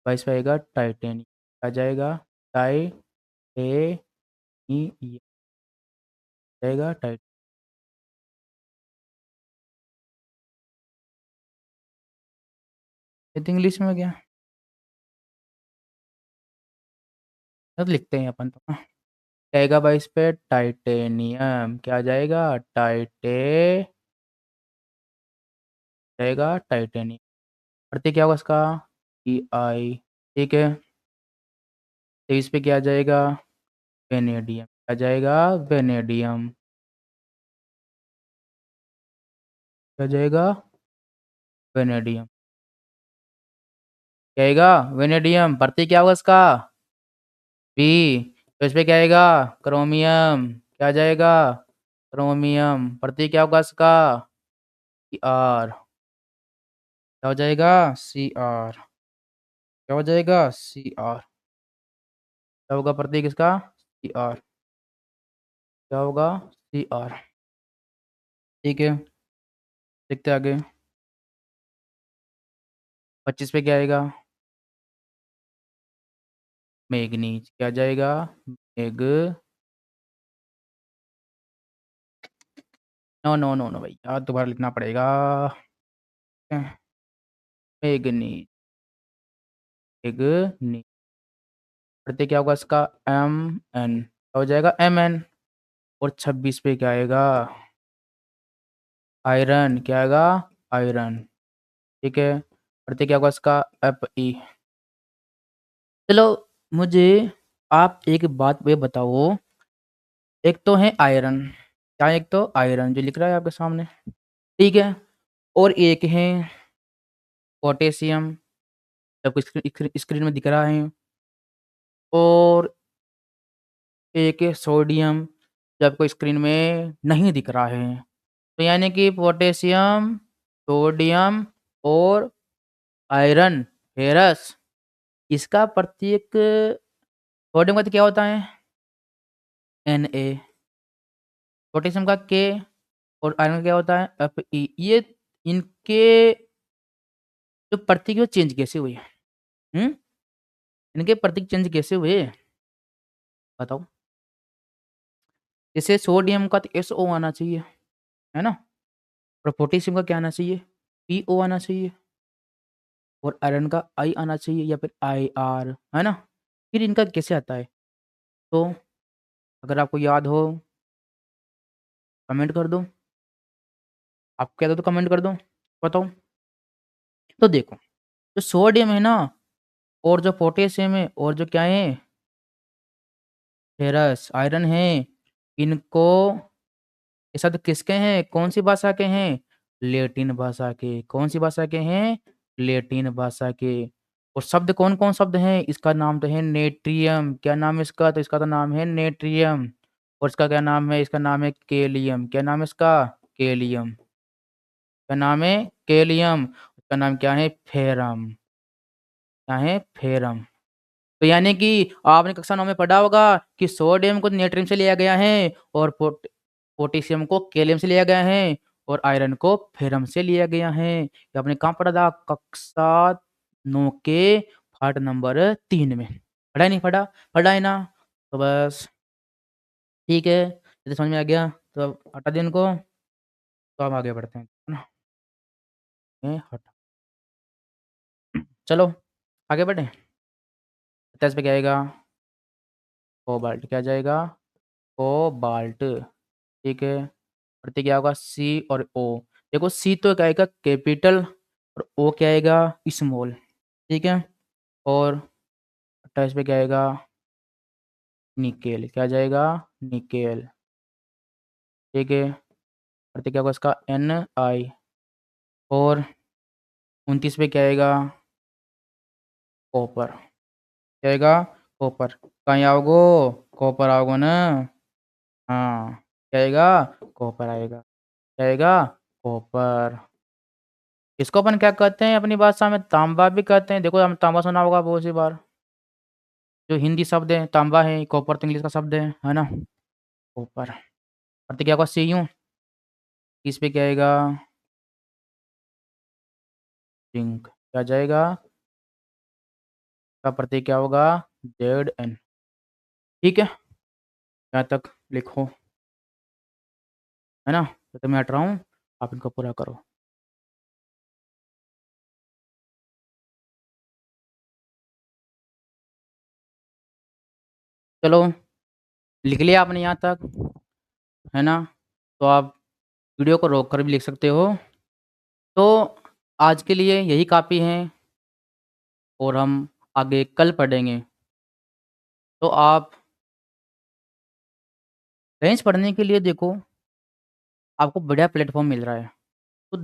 22 पे आएगा टाइटेनियम। आ जाएगा टाइटेनियम। जाएगा टाइट। ये तो इंग्लिश में क्या? तो लिखते हैं अपन तो। क्या आएगा 22 पे? टाइटेनियम। क्या आ जाएगा? जाएगा टाइटेनियम। प्रतीक क्या होगा इसका? EI। ठीक है 23 पे क्या आ जाएगा? वेनेडियम। आ जाएगा वेनेडियम। क्या जाएगा? वेनेडियम। क्या आएगा? वेनेडियम। प्रतीक क्या होगा इसका? बी। तो इस पे क्या आएगा? क्रोमियम। क्या आ जाएगा? क्रोमियम। प्रतीक क्या होगा इसका? Cr। क्या हो जाएगा? Cr। क्या हो जाएगा? Cr। क्या होगा प्रतीक इसका? Cr। क्या होगा? Cr। ठीक है देखते हैं आगे। 25 पे क्या आएगा? मैग्नीज। क्या जाएगा? Mag. No no no no भाई यार, दोबारा लिखना पड़ेगा। मैग्नीज। मैग्नीज। प्रत्यय क्या होगा इसका? Mn। क्या हो जाएगा? Mn। और 26 पे क्या आएगा? आयरन। क्या आएगा? आयरन। ठीक है प्रत्यय क्या होगा इसका? Fe। चलो मुझे आप एक बात ये बताओ। एक तो है आयरन। क्या? एक तो आयरन जो लिख रहा है आपके सामने, ठीक है। और एक है पोटेशियम, सबको स्क्रीन में दिख रहा है। और एक है सोडियम, जो आपको स्क्रीन में नहीं दिख रहा है। तो यानी कि पोटेशियम, सोडियम और आयरन फेरस, इसका प्रत्येक सोडियम का तो क्या होता है? Na। पोटेशियम का K। और आयरन का क्या होता है? Fe। ये इनके जो प्रतीक है वो चेंज कैसे हुए? हम्म इनके प्रतीक चेंज कैसे हुए बताओ। जैसे सोडियम का तो SO आना चाहिए, है ना? और पोटेशियम का क्या आना चाहिए? PO आना चाहिए। और आयरन का I आना चाहिए या फिर IR, है ना? फिर इनका कैसे आता है? तो अगर आपको याद हो कमेंट कर दो। आपको याद हो तो कमेंट कर दो, बताओ। तो देखो जो सोडियम है ना, और जो पोटेशियम है, और जो क्या है फेरस आयरन है, इनको ये शब्द किसके हैं? कौन सी भाषा के हैं? लैटिन भाषा के। कौन-सी भाषा के हैं? लैटिन भाषा के। और शब्द कौन-कौन शब्द हैं? इसका नाम तो है नेट्रियम। क्या नाम है इसका? तो इसका तो नाम है नेट्रियम। और इसका क्या नाम है? इसका नाम है केलियम। क्या नाम है इसका? केलियम। क्या नाम है? केलियम। इसका नाम क्या है? फेरम। क्या है? फेरम। तो यानी कि आपने कक्षा 9 में पढ़ा होगा कि सोडियम को नेट्रियम से लिया गया है और पोटेशियम को कैलियम से लिया गया है और आयरन को फेरम से लिया गया है। ये आपने कहाँ पढ़ा था? कक्षा 9 के पाठ नंबर 3 में। पढ़ा है नहीं पढ़ा? पढ़ा है ना? तो बस ठीक है, ये तो समझ में आ गया। तो अब हटा दें इनको, तो अब आगे बढ़ते हैं, है ना? ये हटा चलो आगे बढ़ें। 27 पे क्या आएगा? कोबाल्ट। क्या आ जाएगा? कोबाल्ट। ठीक है। प्रतीक क्या होगा? सी और ओ। देखो सी तो क्या आएगा? कैपिटल और ओ क्या आएगा? स्मॉल। ठीक है। और 28 पे क्या आएगा? निकेल। क्या आ जाएगा? निकेल। ठीक है। प्रतीक क्या होगा इसका? एन आई। और 29 पे क्या आएगा? कॉपर। क्या आएगा? कॉपर। कहीं आओगो? कॉपर आओगो ना? हाँ। क्या आएगा? कॉपर आएगा। क्या आएगा? कॉपर। इसको अपन क्या कहते हैं अपनी भाषा में? तांबा भी कहते हैं। देखो हम तांबा सुना होगा बहुत सी बार। जो हिंदी शब्द है तांबा है, कॉपर तो इंग्लिश का शब्द है ना? कॉपर। प्रतीक क्या होगा? सी यू। इस पे क्या आएगा? जिंक। क्या आ जाएगा? का प्रतीक क्या होगा? Z N. ठीक है, यहाँ तक लिखो, है ना? तो मैं हट रहा हूँ, आप इनको पूरा करो। चलो लिख लिया आपने यहाँ तक, है ना? तो आप वीडियो को रोक कर भी लिख सकते हो। तो आज के लिए यही काफ़ी है और हम आगे कल पढ़ेंगे। तो आप रेंज पढ़ने के लिए देखो, आपको बढ़िया प्लेटफ़ॉर्म मिल रहा है। तो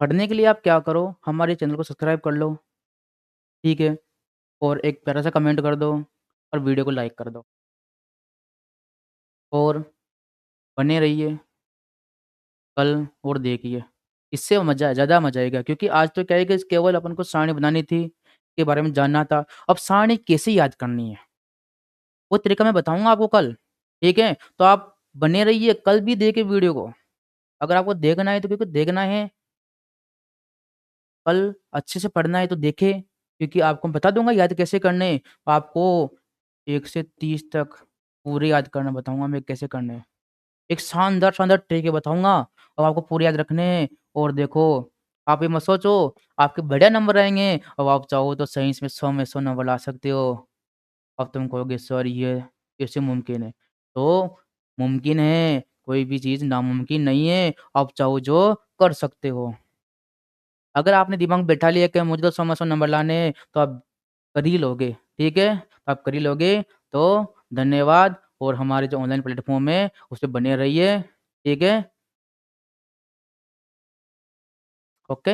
पढ़ने के लिए आप क्या करो, हमारे चैनल को सब्सक्राइब कर लो, ठीक है? और एक प्यारा सा कमेंट कर दो और वीडियो को लाइक कर दो। और बने रहिए, कल और देखिए। इससे मज़ा ज़्यादा मज़ा आएगा क्योंकि आज तो क्या है कि केवल अपन को सारणी बनानी थी, के बारे में जानना था। अब सारणी कैसे याद करनी है, वो तरीका मैं बताऊँगा आपको कल, ठीक है? तो आप बने रहिए, कल भी देखिए वीडियो को। अगर आपको देखना है तो क्योंकि देखना है, कल अच्छे से पढ़ना है तो देखें, क्योंकि आपको मैं बता दूँगा याद कैसे करने हैं। आपको 1 से 30 तक पूरे याद करना बताऊँगा मैं कैसे करने हैं। एक शानदार-शानदार तरीके बताऊँगा और आपको पूरे याद रखने हैं। और देखो, आप ये मत सोचो आपके बढ़िया नंबर आएँगे और आप चाहो तो साइंस में 100 में 100 नंबर ला सकते हो। अब तुम कहोगे सर ये कैसे मुमकिन है? तो मुमकिन है, कोई भी चीज़ नामुमकिन नहीं है, आप चाहो जो कर सकते हो। अगर आपने दिमाग में बैठा लिया कि मुझे तो 100 में 100 नंबर लाने हैं, तो आप कर ही लोगे, ठीक है? तो आप कर ही लोगे, तो धन्यवाद और हमारे जो ऑनलाइन प्लेटफ़ॉर्म है, उसपे बने रहिए, ठीक है? ओके?